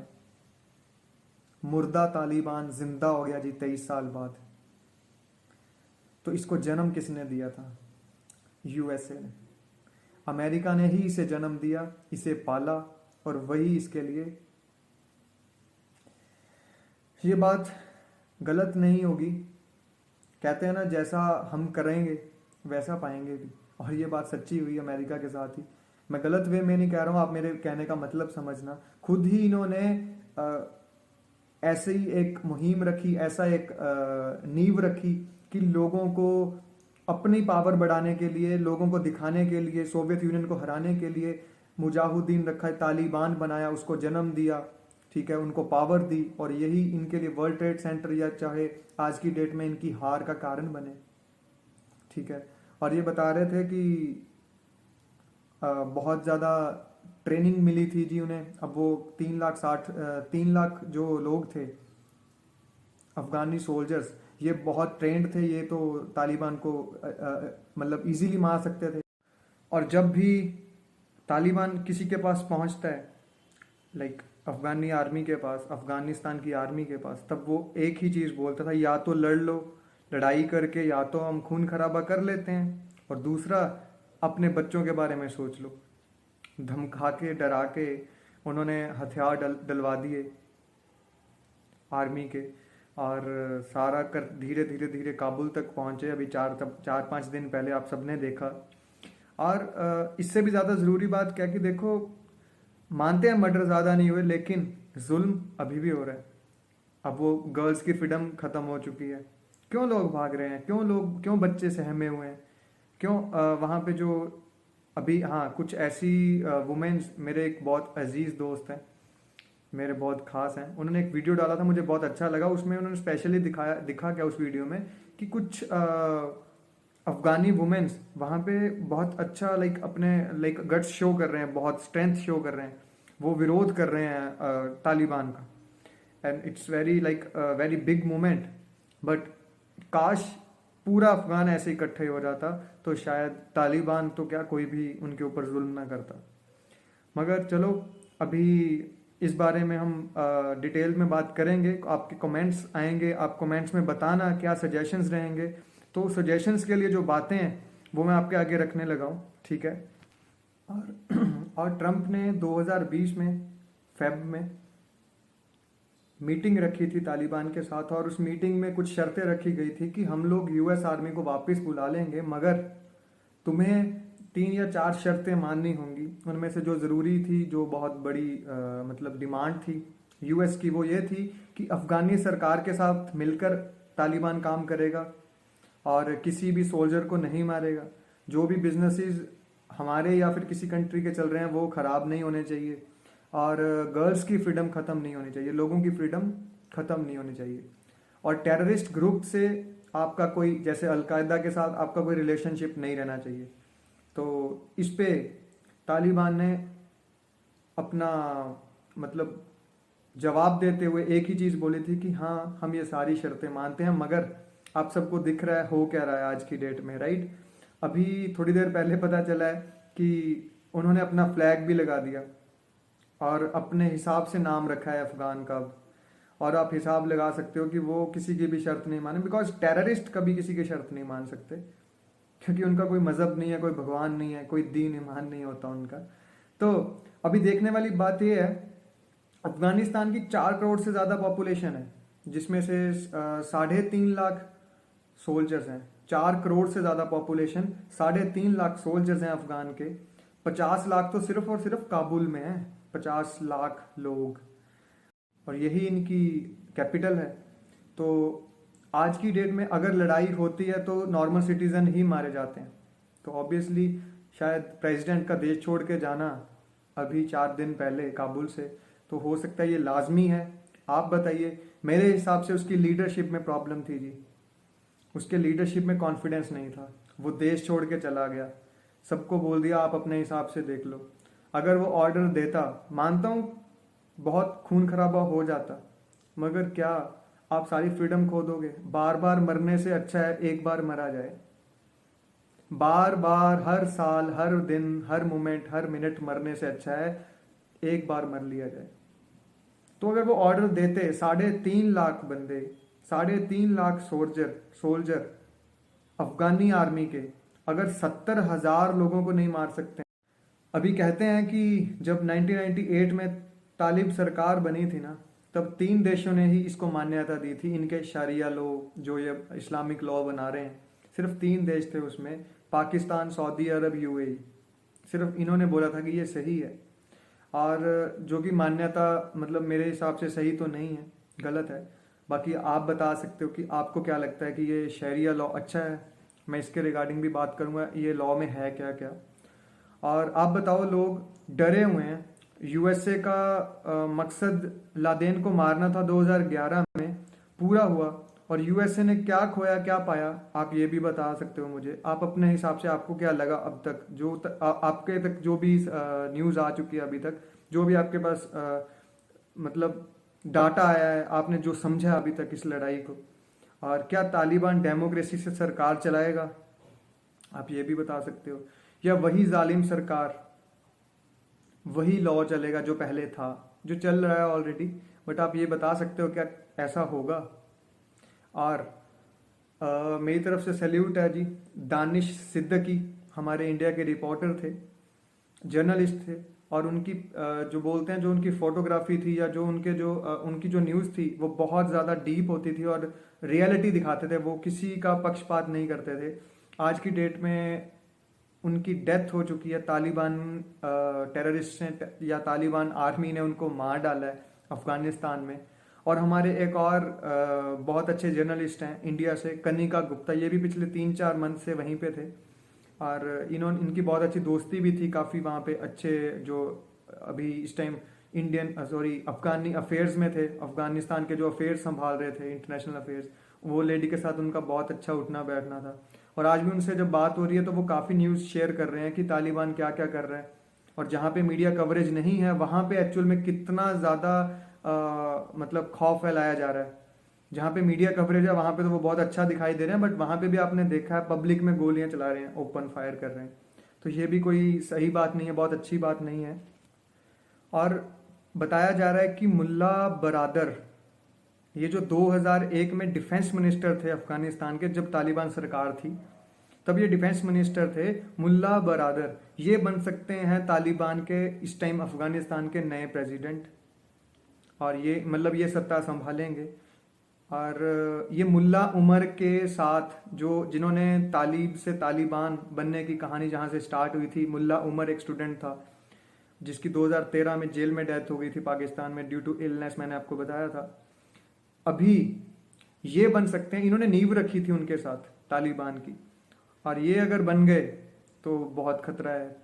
मुर्दा तालिबान जिंदा हो गया जी 23 साल बाद। तो इसको जन्म किसने दिया था? यूएसए ने। अमेरिका ने ही इसे जन्म दिया, इसे पाला, और वही इसके लिए। ये बात गलत नहीं होगी। कहते हैं ना, जैसा हम करेंगे वैसा पाएंगे भी, और ये बात सच्ची हुई अमेरिका के साथ ही। मैं गलत वे में नहीं कह रहा हूँ, आप मेरे कहने का मतलब समझना। खुद ही इन्होंने ऐसे ही एक मुहिम रखी, ऐसा एक नींव रखी कि लोगों को अपनी पावर बढ़ाने के लिए, लोगों को दिखाने के लिए, सोवियत यूनियन को हराने के लिए मुजाहिदीन रखा, तालिबान बनाया, उसको जन्म दिया, ठीक है, उनको पावर दी, और यही इनके लिए वर्ल्ड ट्रेड सेंटर या चाहे आज की डेट में इनकी हार का कारण बने। ठीक है। और ये बता रहे थे कि बहुत ज़्यादा ट्रेनिंग मिली थी जी उन्हें। अब वो 3 लाख जो लोग थे अफगानी सोल्जर्स, ये बहुत ट्रेंड थे, ये तो तालिबान को मतलब इजीली मार सकते थे। और जब भी तालिबान किसी के पास पहुंचता है, लाइक अफगानी आर्मी के पास, अफगानिस्तान की आर्मी के पास, तब वो एक ही चीज़ बोलता था, या तो लड़ लो, लड़ाई करके या तो हम खून खराबा कर लेते हैं, और दूसरा अपने बच्चों के बारे में सोच लो। धमका के, डरा के उन्होंने हथियार डलवा दिए आर्मी के, और सारा कर धीरे धीरे धीरे काबुल तक पहुंचे। अभी 4-5 दिन पहले आप सबने देखा। और इससे भी ज़्यादा ज़रूरी बात क्या कि देखो, मानते हैं मर्डर ज़्यादा नहीं हुए, लेकिन जुल्म अभी भी हो रहा है। अब वो गर्ल्स की फ्रीडम ख़त्म हो चुकी है। क्यों लोग भाग रहे हैं? क्यों बच्चे सहमे हुए हैं? क्यों वहाँ पे जो अभी, हाँ, कुछ ऐसी वुमेन्स, मेरे एक बहुत अजीज़ दोस्त हैं, मेरे बहुत खास हैं, उन्होंने एक वीडियो डाला था, मुझे बहुत अच्छा लगा। उसमें उन्होंने स्पेशली दिखा क्या उस वीडियो में कि कुछ अफगानी वुमेन्स वहाँ पे बहुत अच्छा अपने गट्स शो कर रहे हैं, बहुत स्ट्रेंथ शो कर रहे हैं, वो विरोध कर रहे हैं तालिबान का। And it's very very big moment. But काश पूरा अफगान ऐसे इकट्ठे हो जाता तो शायद तालिबान तो क्या, कोई भी उनके ऊपर जुल्म ना करता। मगर चलो, अभी इस बारे में हम डिटेल में बात करेंगे। आपके कमेंट्स आएंगे, आप कमेंट्स में बताना क्या सजेशंस रहेंगे। तो सजेशंस के लिए जो बातें हैं वो मैं आपके आगे रखने लगा हूँ, ठीक है। और ट्रंप ने 2020 में फेब में मीटिंग रखी थी तालिबान के साथ, और उस मीटिंग में कुछ शर्तें रखी गई थी कि हम लोग यूएस आर्मी को वापस बुला लेंगे, मगर तुम्हें 3 या 4 शर्तें माननी होंगी। उनमें से जो ज़रूरी थी, जो बहुत बड़ी मतलब डिमांड थी यूएस की, वो ये थी कि अफगानी सरकार के साथ मिलकर तालिबान काम करेगा और किसी भी सोल्जर को नहीं मारेगा। जो भी बिजनेसेस हमारे या फिर किसी कंट्री के चल रहे हैं वो ख़राब नहीं होने चाहिए, और गर्ल्स की फ्रीडम ख़त्म नहीं होनी चाहिए, लोगों की फ्रीडम ख़त्म नहीं होनी चाहिए। और टेररिस्ट ग्रुप से आपका कोई, जैसे अलकायदा के साथ आपका कोई रिलेशनशिप नहीं रहना चाहिए। तो इस पे तालिबान ने अपना मतलब जवाब देते हुए एक ही चीज़ बोली थी कि हाँ, हम ये सारी शर्तें मानते हैं, मगर आप सबको दिख रहा है हो क्या रहा है आज की डेट में, राइट। अभी थोड़ी देर पहले पता चला है कि उन्होंने अपना फ्लैग भी लगा दिया और अपने हिसाब से नाम रखा है अफगान का। और आप हिसाब लगा सकते हो कि वो किसी की भी शर्त नहीं माने, बिकॉज टेररिस्ट कभी किसी की शर्त नहीं मान सकते, क्योंकि उनका कोई मजहब नहीं है, कोई भगवान नहीं है, कोई दीन ईमान नहीं होता उनका। तो अभी देखने वाली बात यह है, अफगानिस्तान की 4 करोड़ से ज़्यादा पॉपुलेशन है, जिसमें से 3.5 लाख सोल्जर्स हैं। 4 करोड़ से ज़्यादा पॉपुलेशन, 3.5 लाख सोल्जर्स हैं अफगान के। 50 लाख तो सिर्फ और सिर्फ काबुल में है, 50 लाख लोग, और यही इनकी कैपिटल है। तो आज की डेट में अगर लड़ाई होती है तो नॉर्मल सिटीजन ही मारे जाते हैं। तो ऑब्वियसली शायद प्रेसिडेंट का देश छोड़ के जाना अभी 4 दिन पहले काबुल से, तो हो सकता है ये लाजमी है। आप बताइए, मेरे हिसाब से उसकी लीडरशिप में प्रॉब्लम थी जी, उसके लीडरशिप में कॉन्फिडेंस नहीं था, वो देश छोड़ के चला गया, सबको बोल दिया आप अपने हिसाब से देख लो। अगर वो ऑर्डर देता, मानता हूँ बहुत खून खराबा हो जाता, मगर क्या आप सारी फ्रीडम खो दोगे? बार बार मरने से अच्छा है एक बार मरा जाए। बार बार, हर साल, हर दिन, हर मोमेंट, हर मिनट मरने से अच्छा है एक बार मर लिया जाए। तो अगर वो ऑर्डर देते, 3.5 लाख बंदे, 3.5 लाख सोल्जर अफगानी आर्मी के, अगर 70,000 लोगों को नहीं मार सकते। अभी कहते हैं कि जब 1998 में तालिब सरकार बनी थी ना, तब 3 देशों ने ही इसको मान्यता दी थी, इनके शरिया लॉ जो ये इस्लामिक लॉ बना रहे हैं, सिर्फ 3 देश थे उसमें, पाकिस्तान, सऊदी अरब, यूएई। सिर्फ इन्होंने बोला था कि ये सही है, और जो कि मान्यता मतलब मेरे हिसाब से सही तो नहीं है, गलत है। बाकी आप बता सकते हो कि आपको क्या लगता है कि ये शरिया लॉ अच्छा है। मैं इसके रिगार्डिंग भी बात करूंगा, ये लॉ में है क्या क्या। और आप बताओ, लोग डरे हुए हैं। यूएसए का मकसद लादेन को मारना था 2011 में, पूरा हुआ। और यूएसए ने क्या खोया क्या पाया, आप ये भी बता सकते हो मुझे। आप अपने हिसाब से आपको क्या लगा अब तक, आपके तक जो भी न्यूज़ आ चुकी है अभी तक, जो भी आपके पास मतलब डाटा आया है, आपने जो समझा अभी तक इस लड़ाई को, और क्या तालिबान डेमोक्रेसी से सरकार चलाएगा, आप ये भी बता सकते हो, या वही जालिम सरकार, वही लॉ चलेगा जो पहले था, जो चल रहा है ऑलरेडी। बट आप ये बता सकते हो क्या ऐसा होगा। और मेरी तरफ से सैल्यूट है जी, दानिश सिद्दीकी हमारे इंडिया के रिपोर्टर थे, जर्नलिस्ट थे, और उनकी जो बोलते हैं, जो उनकी फोटोग्राफी थी या जो उनकी जो न्यूज़ थी, वो बहुत ज़्यादा डीप होती थी और रियलिटी दिखाते थे। वो किसी का पक्षपात नहीं करते थे। आज की डेट में उनकी डेथ हो चुकी है, तालिबान टेररिस्ट ने या तालिबान आर्मी ने उनको मार डाला है अफगानिस्तान में। और हमारे एक और बहुत अच्छे जर्नलिस्ट हैं इंडिया से, कनिका गुप्ता, ये भी पिछले 3-4 मंथ से वहीं पे थे, और इनकी बहुत अच्छी दोस्ती भी थी काफ़ी वहाँ पे अच्छे, जो अभी इस टाइम अफगानी अफेयर्स में थे, अफगानिस्तान के जो अफेयर्स संभाल रहे थे, इंटरनेशनल अफेयर्स, वो लेडी के साथ उनका बहुत अच्छा उठना बैठना था। और आज भी उनसे जब बात हो रही है तो वो काफ़ी न्यूज़ शेयर कर रहे हैं कि तालिबान क्या क्या कर रहे हैं, और जहाँ पे मीडिया कवरेज नहीं है वहाँ पे एक्चुअल में कितना ज़्यादा मतलब खौफ फैलाया जा रहा है। जहाँ पे मीडिया कवरेज है वहाँ पे तो वो बहुत अच्छा दिखाई दे रहे हैं, बट वहाँ पे भी आपने देखा है पब्लिक में गोलियां चला रहे हैं, ओपन फायर कर रहे हैं। तो ये भी कोई सही बात नहीं है, बहुत अच्छी बात नहीं है। और बताया जा रहा है कि मुल्ला बरादर, ये जो 2001 में डिफेंस मिनिस्टर थे अफगानिस्तान के, जब तालिबान सरकार थी तब ये डिफेंस मिनिस्टर थे, मुल्ला बरादर, ये बन सकते हैं तालिबान के इस टाइम अफगानिस्तान के नए प्रेसिडेंट, और ये मतलब ये सत्ता संभालेंगे। और ये मुल्ला उमर के साथ जिन्होंने तालिब से तालिबान बनने की कहानी जहाँ से स्टार्ट हुई थी, मुल्ला उमर एक स्टूडेंट था जिसकी 2013 में जेल में डेथ हो गई थी पाकिस्तान में ड्यू टू इलनेस, मैंने आपको बताया था। अभी ये बन सकते हैं, इन्होंने नींव रखी थी उनके साथ तालिबान की, और ये अगर बन गए तो बहुत खतरा है।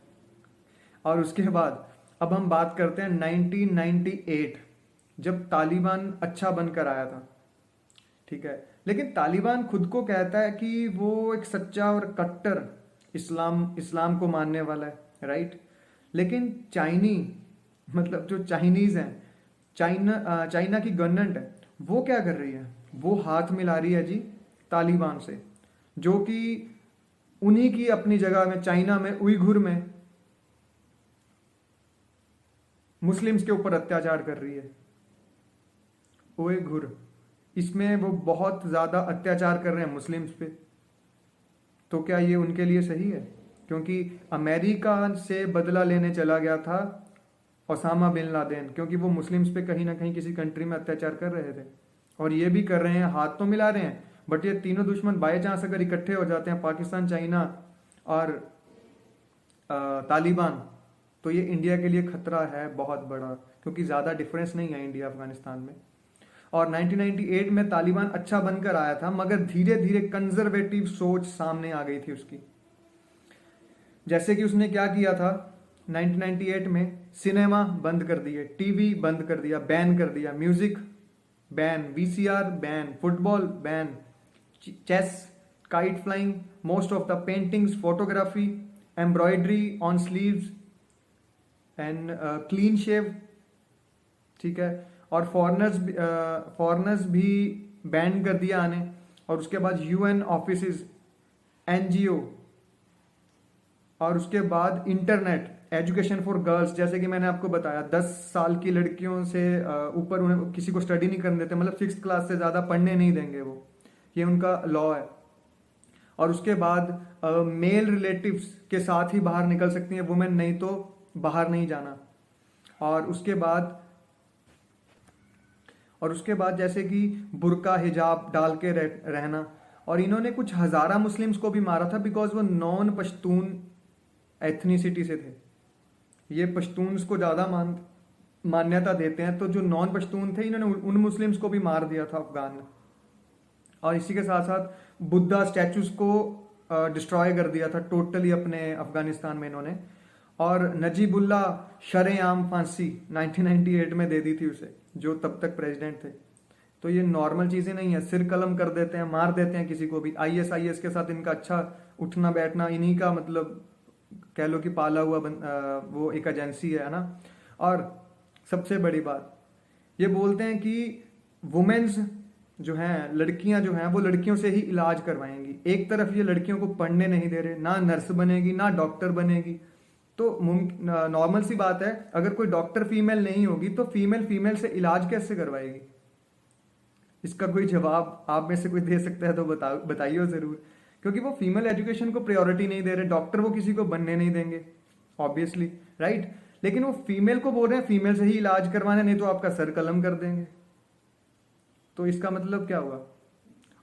और उसके बाद अब हम बात करते हैं 1998, जब तालिबान अच्छा बनकर आया था, ठीक है। लेकिन तालिबान खुद को कहता है कि वो एक सच्चा और कट्टर इस्लाम को मानने वाला है, राइट। लेकिन मतलब जो चाइनीज हैं, चाइना की गवर्नमेंट है, वो क्या कर रही है, वो हाथ मिला रही है जी तालिबान से, जो कि उन्हीं की अपनी जगह में, चाइना में, उइघुर में मुस्लिम्स के ऊपर अत्याचार कर रही है। उइघुर, इसमें वो बहुत ज़्यादा अत्याचार कर रहे हैं मुस्लिम्स पे। तो क्या ये उनके लिए सही है? क्योंकि अमेरिका से बदला लेने चला गया था ओसामा बिन लादेन, क्योंकि वो मुस्लिम्स पे कहीं ना कहीं किसी कंट्री में अत्याचार कर रहे थे, और ये भी कर रहे हैं, हाथ तो मिला रहे हैं। बट ये तीनों दुश्मन बाय चांस अगर इकट्ठे हो जाते हैं, पाकिस्तान, चाइना और तालिबान, तो ये इंडिया के लिए खतरा है बहुत बड़ा, क्योंकि ज़्यादा डिफरेंस नहीं है इंडिया अफगानिस्तान में। और 1998 में तालिबान अच्छा बनकर आया था, मगर धीरे धीरे कंजर्वेटिव सोच सामने आ गई थी उसकी। जैसे कि उसने क्या किया था 1998 में, सिनेमा बंद कर दिए, टीवी बंद कर दिया, बैन कर दिया, music ban, VCR ban, football ban, chess, kite flying, most of the paintings, photography, embroidery on sleeves and clean shave, ठीक है। और फॉरनर्स भी बैन कर दिया आने। और उसके बाद यूएन ऑफिसेज, एनजीओ, और उसके बाद इंटरनेट, एजुकेशन फॉर गर्ल्स, जैसे कि मैंने आपको बताया 10 साल की लड़कियों से ऊपर उन्हें किसी को स्टडी नहीं करने देते, मतलब 6th क्लास से ज़्यादा पढ़ने नहीं देंगे वो, ये उनका लॉ है। और उसके बाद मेल रिलेटिव्स के साथ ही बाहर निकल सकती हैं वुमेन, नहीं तो बाहर नहीं जाना। और उसके बाद जैसे कि बुर्का हिजाब डाल के रहना। और इन्होंने कुछ हज़ारा मुस्लिम्स को भी मारा था बिकॉज वो नॉन पश्तून एथनिसिटी से थे। ये पश्तून्स को ज़्यादा मान्यता देते हैं, तो जो नॉन पश्तून थे इन्होंने उन मुस्लिम्स को भी मार दिया था अफगान में। और इसी के साथ साथ बुद्धा स्टैचूज को डिस्ट्रॉय कर दिया था टोटली अपने अफगानिस्तान में इन्होंने। और नजीबुल्ला शरेआम फांसी 1998 में दे दी थी उसे, जो तब तक प्रेसिडेंट थे। तो ये नॉर्मल चीज़ें नहीं है, सिर कलम कर देते हैं, मार देते हैं किसी को भी। ISIS के साथ इनका अच्छा उठना बैठना, इन्हीं का मतलब कह लो कि पाला हुआ वो एक एजेंसी है ना। और सबसे बड़ी बात ये बोलते हैं कि वुमेन्स जो हैं, लड़कियां जो हैं, वो लड़कियों से ही इलाज करवाएंगी। एक तरफ ये लड़कियों को पढ़ने नहीं दे रहे, ना नर्स बनेगी ना डॉक्टर बनेगी। तो नॉर्मल सी बात है, अगर कोई डॉक्टर फीमेल नहीं होगी तो फीमेल से इलाज कैसे करवाएगी? इसका कोई जवाब आप में से कोई दे सकता है तो बताइए जरूर, क्योंकि वो फीमेल एजुकेशन को प्रायोरिटी नहीं दे रहे। डॉक्टर वो किसी को बनने नहीं देंगे ऑब्वियसली, राइट। लेकिन वो फीमेल को बोल रहे हैं फीमेल से ही इलाज करवाना, नहीं तो आपका सर कलम कर देंगे। तो इसका मतलब क्या हुआ?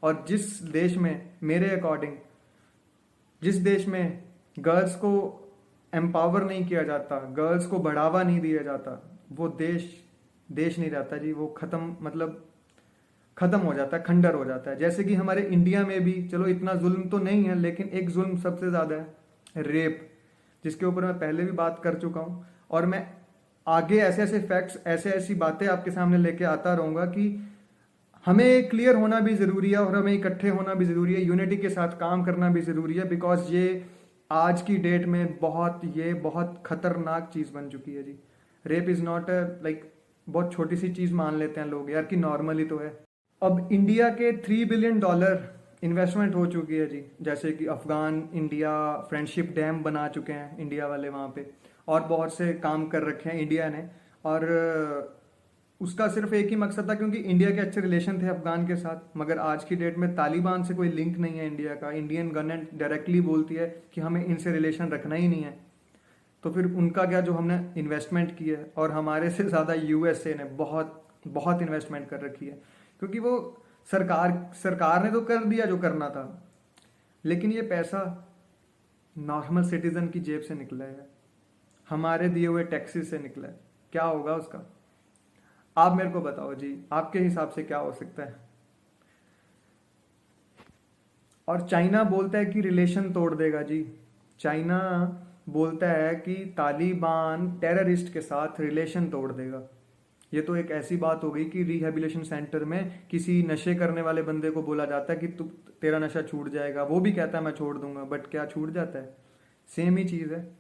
और जिस देश में, मेरे अकॉर्डिंग, जिस देश में गर्ल्स को एम्पावर नहीं किया जाता, गर्ल्स को बढ़ावा नहीं दिया जाता, वो देश नहीं रहता जी। वो खत्म हो जाता है, खंडर हो जाता है। जैसे कि हमारे इंडिया में भी, चलो इतना जुल्म तो नहीं है, लेकिन एक जुल्म सबसे ज्यादा है, रेप, जिसके ऊपर मैं पहले भी बात कर चुका हूं। और मैं आगे ऐसे ऐसे फैक्ट्स, ऐसी बातें आपके सामने लेके आता रहूंगा कि हमें क्लियर होना भी जरूरी है और हमें इकट्ठे होना भी जरूरी है, यूनिटी के साथ काम करना भी जरूरी है। बिकॉज ये आज की डेट में बहुत खतरनाक चीज बन चुकी है जी। रेप इज नॉट लाइक बहुत छोटी सी चीज मान लेते हैं लोग यार कि नॉर्मल ही तो है। अब इंडिया के $3 बिलियन इन्वेस्टमेंट हो चुकी है जी। जैसे कि अफगान इंडिया फ्रेंडशिप डैम बना चुके हैं इंडिया वाले वहाँ पे, और बहुत से काम कर रखे हैं इंडिया ने। और उसका सिर्फ एक ही मकसद था, क्योंकि इंडिया के अच्छे रिलेशन थे अफगान के साथ। मगर आज की डेट में तालिबान से कोई लिंक नहीं है इंडिया का। इंडियन गवर्नमेंट डायरेक्टली बोलती है कि हमें इनसे रिलेशन रखना ही नहीं है। तो फिर उनका क्या, जो हमने इन्वेस्टमेंट की है, और हमारे से ज़्यादा USA ने बहुत इन्वेस्टमेंट कर रखी है, क्योंकि वो सरकार ने तो कर दिया जो करना था, लेकिन ये पैसा नॉर्मल सिटीजन की जेब से निकला है, हमारे दिए हुए टैक्सेस से निकला है। क्या होगा उसका? आप मेरे को बताओ जी, आपके हिसाब से क्या हो सकता है? और चाइना बोलता है कि रिलेशन तोड़ देगा जी। चाइना बोलता है कि तालिबान टेररिस्ट के साथ रिलेशन तोड़ देगा। ये तो एक ऐसी बात हो गई कि रिहेबिलिटेशन सेंटर में किसी नशे करने वाले बंदे को बोला जाता है कि तेरा नशा छूट जाएगा, वो भी कहता है मैं छोड़ दूंगा, बट क्या छूट जाता है? सेम ही चीज़ है।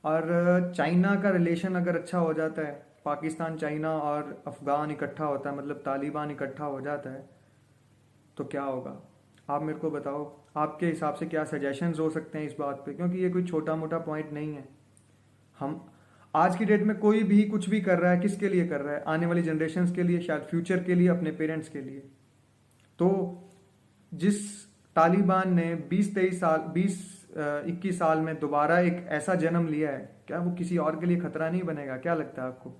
और चाइना का रिलेशन अगर अच्छा हो जाता है, पाकिस्तान, चाइना और अफगान इकट्ठा होता है, मतलब तालिबान इकट्ठा हो जाता है, तो क्या होगा? आप मेरे को बताओ, आपके हिसाब से क्या सजेशंस हो सकते हैं इस बात पे? क्योंकि ये कोई छोटा मोटा पॉइंट नहीं है। हम आज की डेट में कोई भी कुछ भी कर रहा है, किसके लिए कर रहा है? आने वाली जनरेशन्स के लिए, शायद फ्यूचर के लिए, अपने पेरेंट्स के लिए। तो जिस तालिबान ने 21 साल में दोबारा एक ऐसा जन्म लिया है, क्या वो किसी और के लिए खतरा नहीं बनेगा? क्या लगता है आपको?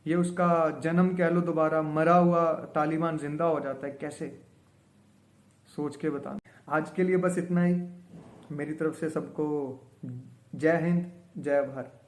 ये उसका जन्म कह लो, दोबारा मरा हुआ तालिबान जिंदा हो जाता है कैसे? सोच के बताना। आज के लिए बस इतना ही। मेरी तरफ से सबको जय हिंद, जय भारत।